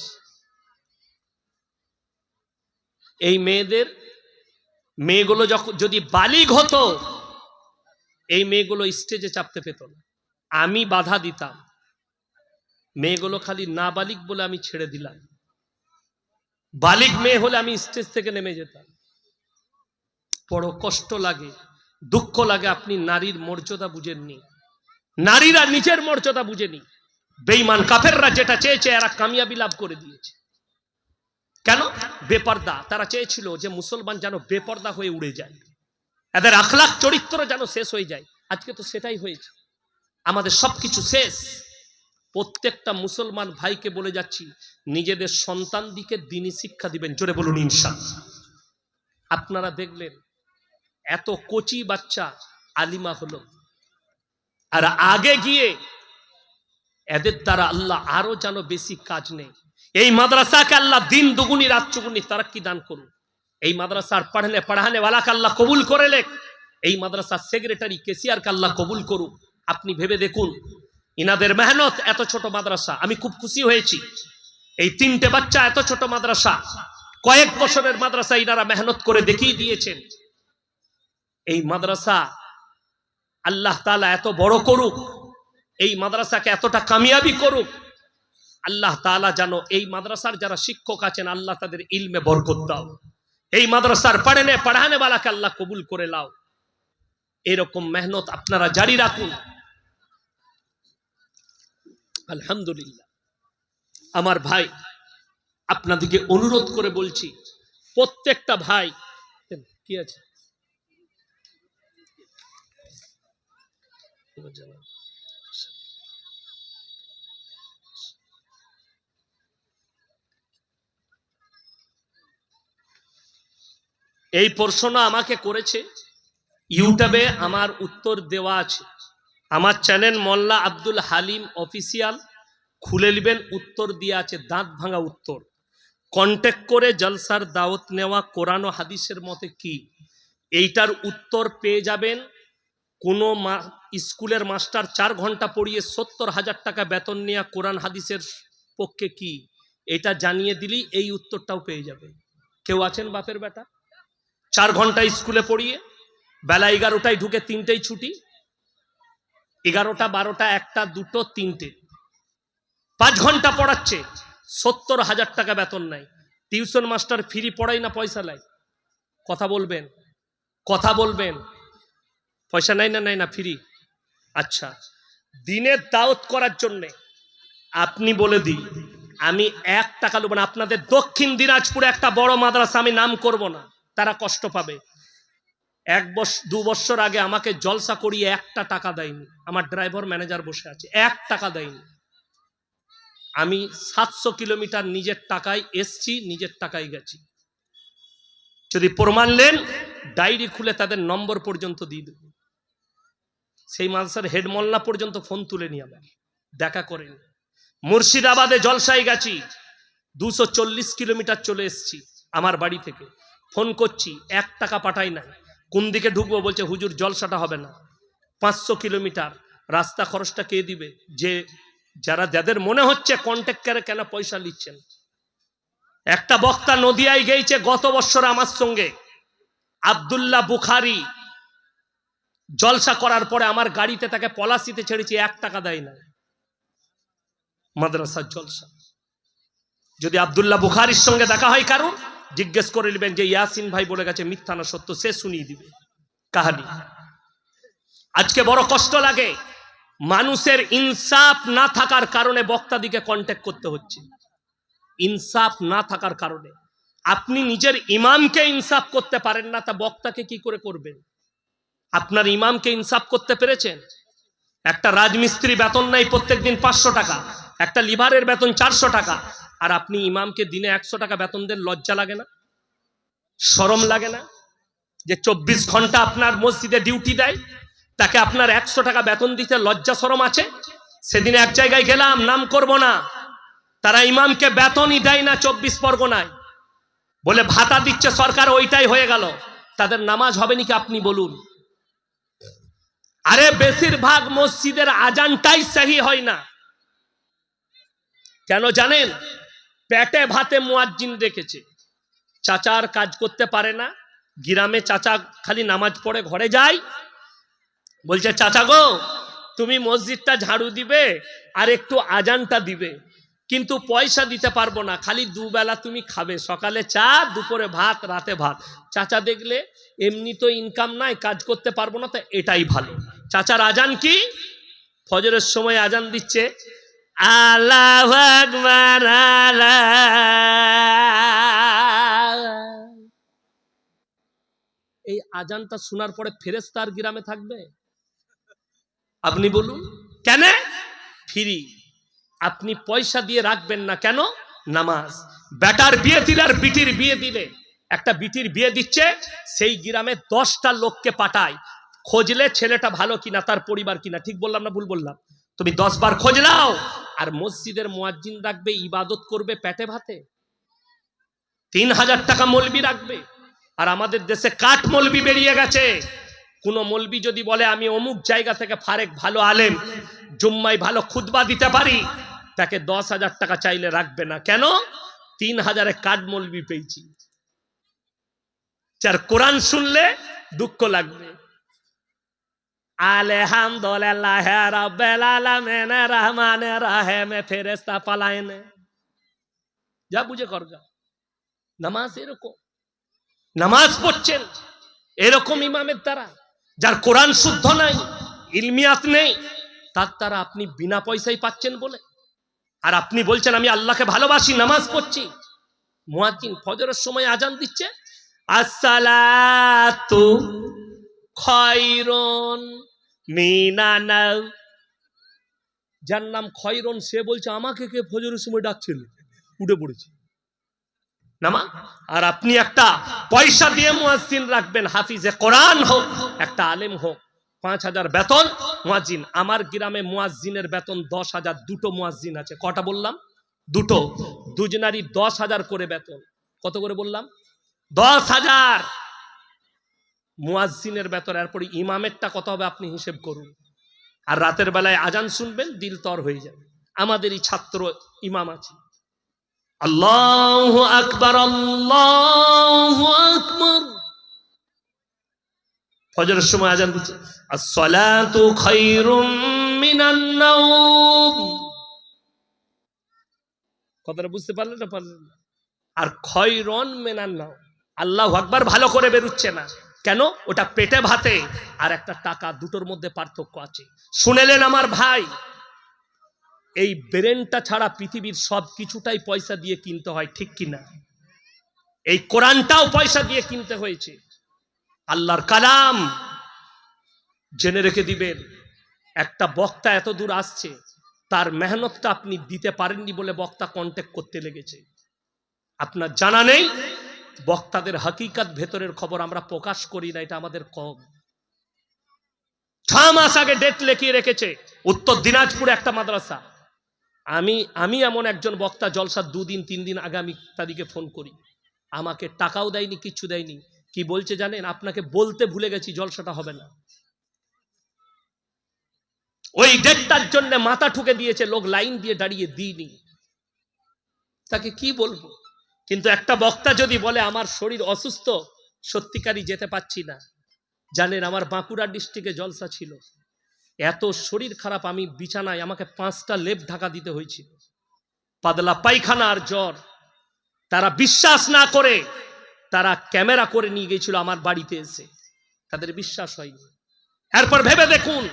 এই মেয়েগুলো যদি বালিগ হতো, এই মেয়েগুলো স্টেজে চাপতে পেত না। আমি বাধা দিতাম, মেয়েগুলো খালি নাবালিগ বলে আমি ছেড়ে দিলাম, বালিগ মেয়ে হলে আমি স্টেজ থেকে নেমে যেতাম। বড় কষ্ট লাগে, দুঃখ লাগে, আপনি নারীর মর্যাদা বুঝেননি, নারীরা নিজের মর্যাদা বুঝেনি। বেঈমান কাফেররা যেটা চেয়েছে এরা কামিয়াবি লাভ করে দিয়েছে। কেন? বেপর্দা। তারা চেয়েছিল যে মুসলমান যেন বেপর্দা হয়ে উড়ে যায়, এদের আখলাক চরিত্র যেন শেষ হয়ে যায়। আজকে তো সেটাই হয়েছে, আমাদের সবকিছু শেষ। প্রত্যেকটা মুসলমান ভাইকে বলে যাচ্ছি, নিজেদের সন্তান দিকে দ্বীনি শিক্ষা দিবেন, জোরে বলুন ইনশাআল্লাহ। আপনারা দেখলেন এত কচি বাচ্চা আলিমা হলো, আর আগে গিয়ে এদের দ্বারা আল্লাহ আরো যেন বেশি কাজ নেই। এই মাদ্রাসাকে আল্লাহ দিন দুগুনি রাত চুগুনি তারাক্কি দান করুন। এই মাদ্রাসার পড়ানে ওয়ালাকে আল্লাহ কবুল করে লেখ। এই মাদ্রাসার সেক্রেটারি কেসিয়ারকে আল্লাহ কবুল করুক। আপনি ভেবে দেখুন, ইনাদের মেহনত, এত ছোট মাদ্রাসা। আমি খুব খুশি হয়েছি, এই 3টে বাচ্চা এত ছোট মাদ্রাসা, কয়েক বছরের মাদ্রাসা ইনারা মেহনত করে দেখিয়ে দিয়েছেন। এই মাদ্রাসা আল্লাহ তাআলা এত বড় করুক, এই মাদ্রাসাকে এতটা কামিয়াবি করুক। আল্লাহ তাআলা যেন এই মাদ্রাসার যারা শিক্ষক আছেন আল্লাহ তাদের ইলমে বরকত দাও। এই মাদ্রাসার পড়ানে ওয়ালাকে আল্লাহ কবুল করে লাও। এরকম মেহনত আপনারা জারি রাখুন। আলহামদুলিল্লাহ। আমার ভাই, আপনাদেরকে অনুরোধ করে বলছি, প্রত্যেকটা ভাই, কি আছে এই প্রশ্ন আমাকে করেছে, ইউটিউবে আমার উত্তর দেওয়া আছে। আমার চ্যানেল মোল্লা আব্দুল হালিম অফিসিয়াল খুলে নেবেন, উত্তর দিয়ে আছে, দাঁত ভাঙা উত্তর। কন্ট্যাক্ট করে জলসার দাওয়াত নেওয়া কোরআন ও হাদিসের মতে কি, এইটার উত্তর পেয়ে যাবেন। কোনো স্কুলের মাস্টার 4 ঘন্টা পড়িয়ে 70,000 টাকা বেতন নেওয়া কোরআন হাদিসের পক্ষে কি, এটা জানিয়ে দিলেই এই উত্তরটাও পেয়ে যাবে। কেউ আছেন বাপের বেটা 4 ঘন্টা স্কুলে পড়িয়ে বেলা 11টায় ঢুকে 3টেই ছুটি, 11টা 12টা 1টা 2টো 3টে, 5 ঘন্টা পড়াচ্ছে, 70,000 টাকা বেতন নাই। টিউশন মাস্টার ফ্রি পড়াই না পয়সা লাই? কথা বলবেন, কথা বলবেন। পয়সা নাই না? নাই না, ফ্রি। আচ্ছা, দিনের দাওয়াত করার জন্যে আপনি বলে দিই, আমি 1 টাকা নেব না। আপনাদের দক্ষিণ দিনাজপুরে একটা বড় মাদ্রাসা, আমি নাম করব না, তারা কষ্ট পাবে। 2 বছর আগে আমাকে জলসা করিয়ে 1টা টাকা দেয়নি। আমার ড্রাইভার ম্যানেজার বসে আছে, 1 টাকা দেয়নি। আমি 700 কিলোমিটার নিজের টাকায় এসছি, নিজের টাকায় গেছি। যদি প্রমাণ নেন, ডায়েরি খুলে তাদের নম্বর পর্যন্ত দিয়ে দেব। সেই মাদ্রাসার হেড মোল্লা পর্যন্ত ফোন তুলে নিয়ে আবার দেখা করেন। মুর্শিদাবাদে জলসায় গেছি, 240 কিলোমিটার চলে এসেছি আমার বাড়ি থেকে। ফোন করছি, 1 টাকা পাঠাই নাই। কোন দিকে ঢুকবো? বলছে হুজুর জলসাটা হবে না। 500 কিলোমিটার রাস্তা খরচটা কে দিবে? যাদের মনে হচ্ছে কন্ট্রাক্টরে কেন পয়সা নিচ্ছেন। একটা বক্তা নদিয়ায় গেছে গত বছর আমার সঙ্গে, আব্দুল্লাহ বুখারী, জলসা করার পরে আমার গাড়িতে তাকে পলাশিতে ছেড়েছি, 1 টাকা দেয় না। মাদ্রাসার জলসা। যদি আব্দুল্লাহ বুখারীর সঙ্গে দেখা হয় কারো, জিজ্ঞেস করে নেবেন যে ইয়াসিন ভাই বলে গেছে মিথ্যা না সত্য, সে শুনিয়ে দিবে কাহানি। আজকে বড় কষ্ট লাগে, মানুষের ইনসাফ না থাকার কারণে বক্তাদিকে কন্ট্যাক্ট করতে হচ্ছে। ইনসাফ না থাকার কারণে আপনি নিজের ইমামকে ইনসাফ করতে পারেন না, তা বক্তাকে কি করে করবেন? আপনার ইমামকে ইনসাফ করতে পেরেছেন? একটা রাজমিস্ত্রি বেতন নাই প্রত্যেকদিন 500 টাকা, একটা লিভারের বেতন 400 টাকা, আর আপনি ইমামকে দিনে 100 টাকা বেতন দেন। লজ্জা লাগে না? শরম লাগে না? যে 24 ঘন্টা আপনার মসজিদে ডিউটি দেয়, তাকে আপনার 100 টাকা বেতন দিতে লজ্জা শরম আছে? সেদিন এক জায়গায় গেলাম, নাম করব না, তারা ইমামকে বেতনই দেয় না 24 পরগনায়, বলে ভাতা দিচ্ছে সরকার, ওইটাই হয়ে গেল। তাদের নামাজ হবে নাকি আপনি বলুন? আরে বেশিরভাগ মসজিদের আজানটাই সহি হয় না। কেন জানেন? পেটে ভাতে মুয়াজ্জিন রেখেছে, চাচার কাজ করতে পারে না। গ্রামে চাচা খালি নামাজ পড়ে ঘরে যায়, বলছে চাচা গো তুমি মসজিদটা ঝাড়ু দিবে আর একটু আজানটা দিবে, কিন্তু পয়সা দিতে পারবো না, খালি দুবেলা তুমি খাবে, সকালে চা, দুপুরে ভাত, রাতে ভাত। চাচা দেখলে এমনি তো ইনকাম নাই, কাজ করতে পারবো না, তো এটাই ভালো। চাচার আজান কি? ফজরের সময় আজান দিচ্ছে, আল্লাহু আকবার আল্লাহ। এই আজানটা শোনার পরে ফেরেশতা আর গ্রামে থাকবে? আপনি বলুন কেন? ফ্রি। আপনি পয়সা দিয়ে রাখবেন না কেন? নামাজ। বেটার বিয়ে দিলে আর বিটির বিয়ে দিলে, একটা বিটির বিয়ে দিচ্ছে, সেই গ্রামে 10টা লোককে পাঠায়, খোঁজলে ছেলেটা ভালো কিনা, তার পরিবার কিনা। ঠিক বললাম না ভুল বললাম? তুমি 10 বার খোঁজ নাও। আর মসজিদের মুয়াজ্জিন রাখবে, ইবাদত করবে পেটে ভাতে, 3000 টাকা মৌলবি রাখবে। আর আমাদের দেশে কাঠ মৌলবি বেরিয়ে গেছে। কোন মৌলবি যদি বলে আমি অমুক জায়গা থেকে ফারেক, ভালো আলেম, জুম্মায় ভালো খুতবা দিতে পারি, তাকে 10,000 টাকা চাইলে রাখবে না। কেন? 3000-এ কাঠ মৌলবি পেয়েছি। যার কোরআন শুনলে দুঃখ লাগবে। আলহামদুলিল্লাহ রাব্বিল আলামিন রহমানির রহিম ফেরেশতা পালায়েন, যা বুঝে করগা। নামাজ এরকম, নামাজ পড়ছেন এরকম ইমামের দ্বারা, যার কোরআন শুদ্ধ নাই, ইলমিয়াত নেই, তার দ্বারা আপনি বিনা পয়সায় পাচ্ছেন বলে। আর আপনি বলছেন আমি আল্লাহকে ভালোবাসি, নামাজ পড়ছি। মুয়াজ্জিন ফজরের সময় আজান দিচ্ছে, আসসালাতু খায়রুন মিনান নাও। যার নাম খয়রুন, সে বলছে আমাকে কে ফজরের সময় ডাকছিল, উঠে পড়েছি নামা। আর আপনি একটা পয়সা দিয়ে মুয়াজ্জিন রাখবেন, হাফিজে কোরআন হোক, একটা আলেম হোক, 5000 বেতন মুয়াজ্জিন। আমার গ্রামে মুয়াজ্জিনের বেতন 10,000। দুটো মুয়াজ্জিন আছে। কটা বললাম? দুটো। দুজনারই 10,000 করে বেতন। কত করে বললাম? 10,000 মুয়াজ্জিনের বেতন। এরপরে ইমামেরটা কত হবে আপনি হিসেব করুন। আর রাতের বেলায় আজান শুনবেন, দিল তর হয়ে যাবে। আমাদেরই ছাত্র ইমাম আছে, আল্লাহু আকবার আল্লাহু আকবার, ফজরের সময় আজান দিচ্ছে, আসসালাতু খায়রুম মিনান নাওম। কথাটা বুঝতে পারলেন না পারলেন না? আর খয়রুন মিনান নাওম, আল্লাহু আকবার ভালো করে বেরুচ্ছে না কেন? ওটা পেটে ভাতে আর একটা টাকা, দুটোর মধ্যে পার্থক্য আছে। শুনেলেন আমার ভাই? এই ব্রেনটা ছাড়া পৃথিবীর সব কিছুটাই পয়সা দিয়ে কিনতে হয়, ঠিক কিনা? এই কোরআনটাও পয়সা দিয়ে কিনতে হয়েছে। আল্লাহর কালাম জেনে রেখে দিবেন। একটা বক্তা এত দূর আসছে, তার মেহনতটা আপনি দিতে পারেননি বলে বক্তা কন্ট্যাক্ট করতে লেগেছে। আপনার জানা নেই, বক্তাদের হাকিকাত ভেতরের খবর আমরা প্রকাশ করি না, এটা আমাদের কম। 6 মাস আগে ডেট লিখিয়ে রেখেছে, উত্তর দিনাজপুরে একটা মাদ্রাসা। আমি এমন একজন বক্তা, জলসা 2 দিন 3 দিন আগে আমি তাদেরকে ফোন করি, আমাকে টাকাও দেয়নি, কিচ্ছু দেয়নি। কি বলছে জানেন? আপনাকে বলতে ভুলে গেছি, জলসাটা হবে না। ওই ডেটটার জন্য মাথা ঠুকে দিয়েছে, লোক লাইন দিয়ে দাঁড়িয়ে দিইনি। তাকে কি বলবো? কিন্তু একটা বক্তা যদি বলে আমার শরীর অসুস্থ, সত্যিকারই যেতে পারছি না। জানেন আমার বাঁকুড়া ডিস্ট্রিক্টে জলসা ছিল, এত শরীর খারাপ, আমি বিছানায়, আমাকে 5টা লেপ ঢাকা দিতে হয়েছিল, পাতলা পায়খানা আর জ্বর। তারা বিশ্বাস না করে তারা ক্যামেরা করে নিয়ে গিয়েছিল আমার বাড়িতে এসে, তাদের বিশ্বাস হয়নি। এরপর ভেবে দেখুন,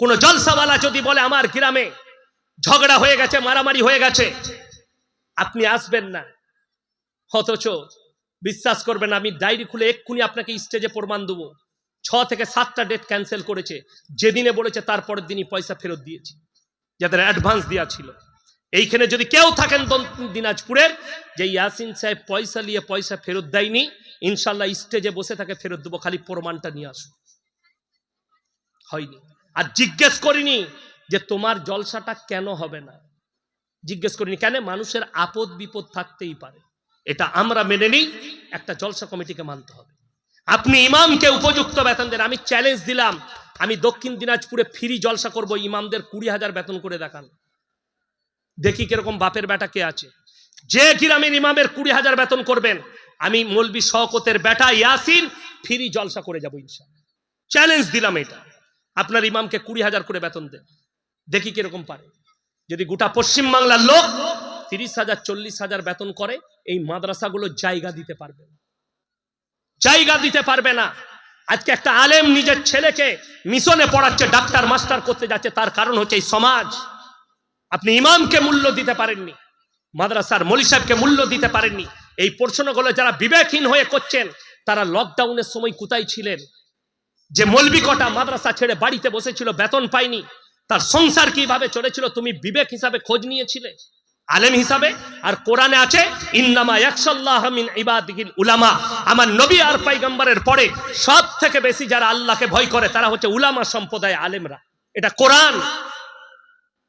কোন জলসাওয়ালা যদি বলে আমার গ্রামে ঝগড়া হয়ে গেছে, মারামারি হয়ে গেছে, আপনি আসবেন না, অথচ বিশ্বাস করবেন, আমি ডায়েরি খুলে এক্ষুনি আপনাকে স্টেজে প্রমাণ দেবো, 6 থেকে 7টা ডেট ক্যান্সেল করেছে। যেদিনে বলেছে তারপরের দিনই পয়সা ফেরত দিয়েছি, যাদের অ্যাডভান্স দেওয়া ছিল। এইখানে যদি কেউ থাকেন দিনাজপুরের, যে ইয়াসিন সাহেব পয়সা নিয়ে পয়সা ফেরত দেয়নি, ইনশাল্লাহ স্টেজে বসে তাকে ফেরত দেবো, খালি প্রমাণটা নিয়ে আসুন। হয়নি। আর জিজ্ঞেস করিনি যে তোমার জলসাটা কেন হবে না, জিজ্ঞেস করিনি কেন? মানুষের আপদ বিপদ থাকতেই পারে, এটা আমরা মেনে নিই, একটা জলসা কমিটিকে মানতে হবে। আপনি ইমামকে উপযুক্ত বেতন দেন। আমি চ্যালেঞ্জ দিলাম, আমি দক্ষিণ দিনাজপুরে ফ্রি জলসা করব, ইমামদের 20,000 বেতন করে দেখান, দেখি কিরকম বাপের বেটা কে আছে। যে গ্রামের ইমামের 20,000 বেতন করবেন, আমি মৌলবি শওকতের বেটা ইয়াসিন ফ্রি জলসা করে যাবো ইনশাআল্লাহ। চ্যালেঞ্জ দিলাম এটা। আপনার ইমামকে 20,000 করে বেতন দেন, দেখি কিরকম পারে। যদি গোটা পশ্চিম বাংলার লোক 30,000 40,000 বেতন করে, এই মাদ্রাসাগুলো জায়গা দিতে পারবে না, জায়গা দিতে পারবে না। আজকে একটা আলেম নিজের ছেলেকে মিশনে পড়াচ্ছে, ডাক্তার মাস্টার করতে যাচ্ছে, তার কারণ হচ্ছে এই সমাজ। আপনি ইমামকে মূল্য দিতে পারেননি, মাদ্রাসার মৌলী সাহেবকে মূল্য দিতে পারেননি। এই প্রশ্নগুলো যারা বিবেকহীন হয়ে করছেন, তারা লকডাউনের সময় কোথায় ছিলেন? যে মৌলবি কটা মাদ্রাসা ছেড়ে বাড়িতে বসেছিল, বেতন পায়নি, তার সংসার কিভাবে চলেছিল, তুমি বিবেক হিসাবে খোঁজ নিয়েছিলে, আলেম হিসাবে? আর কোরআনে আছে ইন্নামা ইয়াখশাল্লাহ মিন ইবাদিহিল উলামা, আমার নবী আর পয়গম্বরের পরে সব থেকে বেশি যারা আল্লাহকে ভয় করে তারা হচ্ছে উলামা সম্প্রদায়, আলেমরা। এটা কোরআন।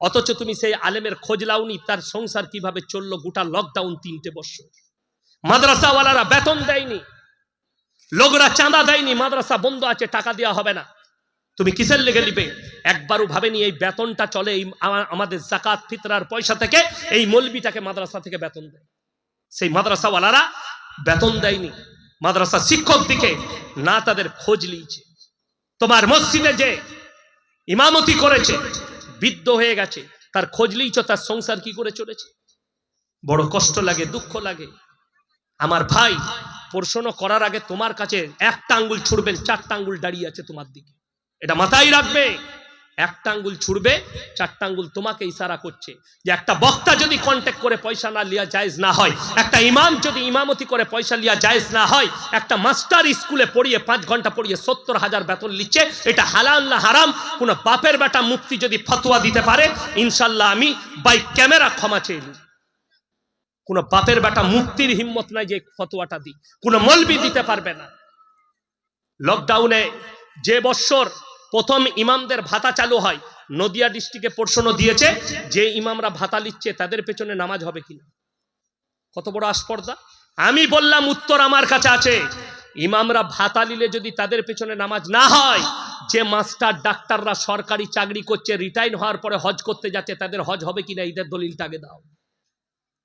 অথচ তুমি সেই আলেমের খোঁজ লাওনি, তার সংসার কিভাবে চললো গোটা লকডাউন 3টে বছর। মাদ্রাসাওয়ালারা বেতন দেয়নি, লোকরা চাঁদা দেয়নি, মাদ্রাসা বন্ধ আছে, টাকা দেওয়া হবে না। তুমি কিসের লেগে নিবে? একবারও ভাবেনি এই বেতনটা চলে এই আমাদের যাকাত ফিতরার পয়সা থেকে, এই মৌলবিটাকে মাদ্রাসা থেকে বেতন দেয়। সেই মাদ্রাসাওয়ালারা বেতন দেয়নি, মাদ্রাসা শিক্ষক দিকে না তাদের খোঁজ লিয়েছে। তোমার মসজিদে যে ইমামতি করেছে, বৃদ্ধ হয়ে গেছে, তার খোঁজ লিয়েছ, তার সংসার কি করে চলেছে? বড় কষ্ট লাগে, দুঃখ লাগে। আমার ভাই, প্রশ্ন করার আগে তোমার কাছে একটা আঙ্গুল ছুড়বেন, 4টা আঙ্গুল দাঁড়িয়ে আছে তোমার দিকে, এটা মাথায় রাখবে। একটা আঙ্গুল ছুড়বে, 4টা আঙ্গুল তোমাকে ইশারা করছে। যে একটা বক্তা যদি কন্ট্যাক্ট করে পয়সা না লিয়া জায়েজ না হয়, একটা ইমাম যদি ইমামতি করে পয়সা লিয়া জায়েজ না হয়, একটা মাস্টার স্কুলে পড়িয়ে 5 ঘন্টা পড়িয়ে 70,000 বেতন লিচ্ছে, এটা হালাল না হারাম? কোন বাপের বেটা মুফতি যদি ফতোয়া দিতে পারে, ইনশাল্লাহ আমি বাই ক্যামেরা ক্ষমা চেয়ে নিই। কোন বাপের বেটা মুফতির হিম্মত নাই যে ফতোয়াটা দিই, কোন মৌলবি দিতে পারবে না। লকডাউনে যে বছর প্রথম ইমামদের ভাতা চালু হয়, নদিয়া ডিস্ট্রিক্টে প্রশ্ন দিয়েছে যে ইমামরা ভাতা লিচ্ছে তাদের পেছনে নামাজ হবে কিনা। কত বড় আস্পর্ধা! আমি বললাম উত্তর আমার কাছে আছে। ইমামরা ভাতা নিলে যদি তাদের পেছনে নামাজ না হয়, যে মাস্টার ডাক্তাররা সরকারি চাকরি করছে, রিটায়ার হওয়ার পরে হজ করতে যাচ্ছে, তাদের হজ হবে কিনা, ঈদের দলিলটা আগে দাও।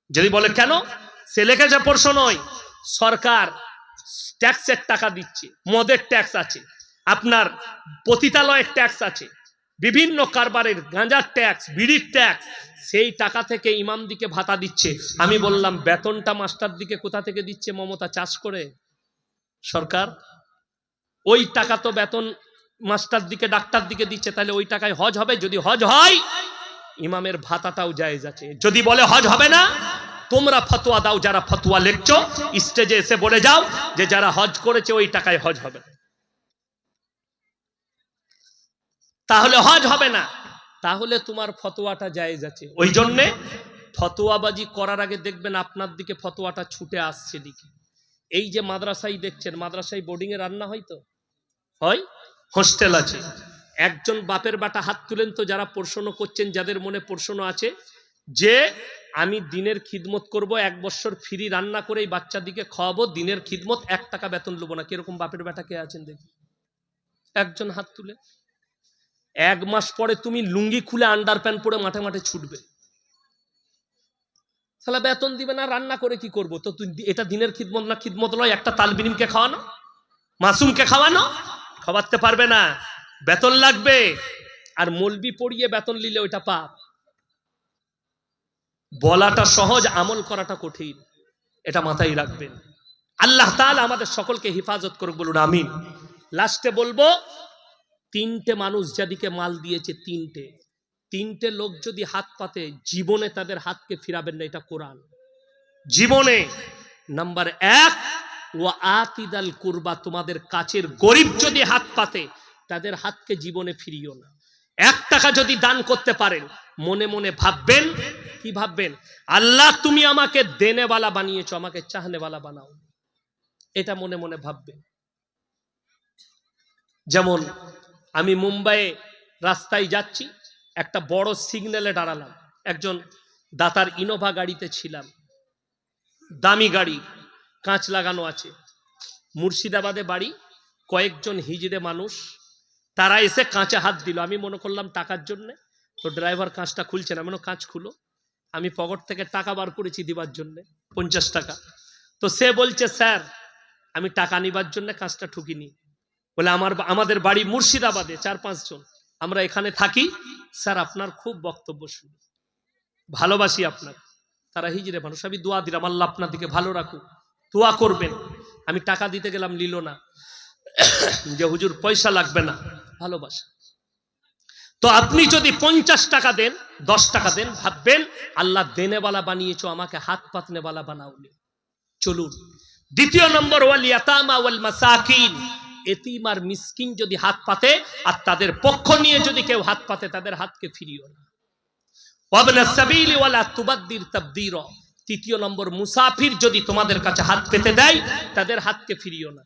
যদি বলে কেন, সে লেখেছে প্রশ্ন নয়, সরকার ট্যাক্সের টাকা দিচ্ছে, মদের ট্যাক্স আছে, আপনার পতিতালয়ের ট্যাক্স আছে, বিভিন্ন কারবারের গাঁজার ট্যাক্স, বিড়ির ট্যাক্স, সেই টাকা থেকে ইমাম দিকে ভাতা দিচ্ছে। আমি বললাম বেতনটা মাস্টার দিকে কোথা থেকে দিচ্ছে? মমতা চাষ করে সরকার, ওই টাকা তো বেতন মাস্টার দিকে ডাক্তার দিকে দিচ্ছে, তাহলে ওই টাকায় হজ হবে? যদি হজ হয়, ইমামের ভাতাটাও জায়েজ আছে। যদি বলে হজ হবে না, তোমরা ফতোয়া দাও, যারা ফতোয়া লিখছো স্টেজে এসে বলে যাও যে যারা হজ করেছে ওই টাকায় হজ হবে না, তাহলে হজ হবে না, তাহলে তোমার ফতোয়াটা জায়েজ আছে। ওই জন্যে ফতোয়াবাজি করার আগে দেখবেন আপনার দিকে ফতোয়াটা ছুটে আসছে দিকে। এই যে মাদ্রাসায় দেখছেন, মাদ্রাসায় বোর্ডিং এ রান্না হয় তো হয়, হোস্টেল আছে। একজন বাপের বাটা হাত তুলেন তো যারা প্রশ্ন করছেন, যাদের মনে প্রশ্ন আছে যে আমি দিনের খিদমত করব, 1 বছর ফ্রি রান্না করে এই বাচ্চাদিকে খাওয়াবো, দিনের খিদমত, 1 টাকা বেতন নেবো না, কিরকম বাপের বেটা কে আছেন দেখি? একজন হাত তুলে। 1 মাস পরে তুমি লুঙ্গি খুলে আন্ডার প্যান্ট পরে মাঠে মাঠে ছুটবে, তাহলে বেতন দিবে না, রান্না করে কি করবো? তো এটা দিনের খিদমত না? খিদমত নয় একটা তালবিনিমকে খাওয়ানো, মাসুমকে খাওয়ানো? খাওয়াতে পারবে না, বেতন লাগবে। আর মলবি পড়িয়ে বেতন নিলে ওইটা পাপ। বলাটা সহজ, আমল করাটা কঠিন, এটা মাথায় রাখবেন। আল্লাহ তাআলা আমাদের সকলকে হেফাজত করুক, বলুন আমিন। লাস্টে বলবো, 3টে মানুষ যাদিকে মাল দিয়েছে, 3টে লোক যদি হাত পাতে, জীবনে তাদের হাতকে ফিরাবেন না, এটা কোরআন। জীবনে নাম্বার 1, ওয়া আতিদাল কুরবা, তোমাদের কাছের গরিব যদি হাত পাতে, তাদের হাতকে জীবনে ফিরিও না। 1 টাকা যদি দান করতে পারেন, মনে মনে ভাববেন, কি ভাববেন? আল্লাহ তুমি আমাকে দেনেওয়ালা বানিয়েছো, আমাকে চাহনেওয়ালা বানাও, এটা মনে মনে ভাববেন। যেমন আমি মুম্বাইয়ে রাস্তায় যাচ্ছি, একটা বড় সিগন্যালে দাঁড়ালাম, একজন দাতার ইনোভা গাড়িতে ছিলাম, দামি গাড়ি, কাঁচ লাগানো আছে, মুর্শিদাবাদে বাড়ি, কয়েকজন হিজড়ে মানুষ, তারা এসে কাঁচে হাত দিল। আমি মনে করলাম টাকার জন্যে, তো ড্রাইভার কাঁচটা খুলছে না, কাঁচ খুলো। আমি পকেট থেকে টাকা বার করেছি দিবার জন্য, 50 টাকা। তো সে বলছে স্যার আমি টাকা নিবার জন্য কাঁচটা ঠুকিনি, বলে আমাদের বাড়ি মুর্শিদাবাদে, 4-5 জন আমরা এখানে থাকি, স্যার আপনার খুব বক্তব্য শুনি, ভালোবাসি আপনাকে। তারা হিজড়ে মানুষ, আমি দোয়া দিলাম আল্লাহ আপনার দিকে ভালো রাখুক, দোয়া করবেন। আমি টাকা দিতে গেলাম, নিল না, যে হুজুর পয়সা লাগবে না, ভালোবাসা। তো আপনি যদি 50 টাকা দেন, 10 টাকা দেন, ভাববেন আল্লাহ দেনেওয়ালা বানিয়েছো, আমাকে হাত পাতনেওয়ালা বানাওনি। চলুন দ্বিতীয় নম্বর, ওয়াল ইয়াতামা ওয়াল মাসাকিন, এতিম আর মিসকিন যদি হাত পাতে আর তাদের পক্ষ নিয়ে যদি কেউ হাত পাতে, তাদের হাতকে ফিরিও না। ওয়াবনাস সাবিলি ওয়ালা তুবাদ্দির তাবদীরা, তৃতীয় নম্বর, মুসাফির যদি তোমাদের কাছে হাত পেতে দেয়, তাদের হাতকে ফিরিও না।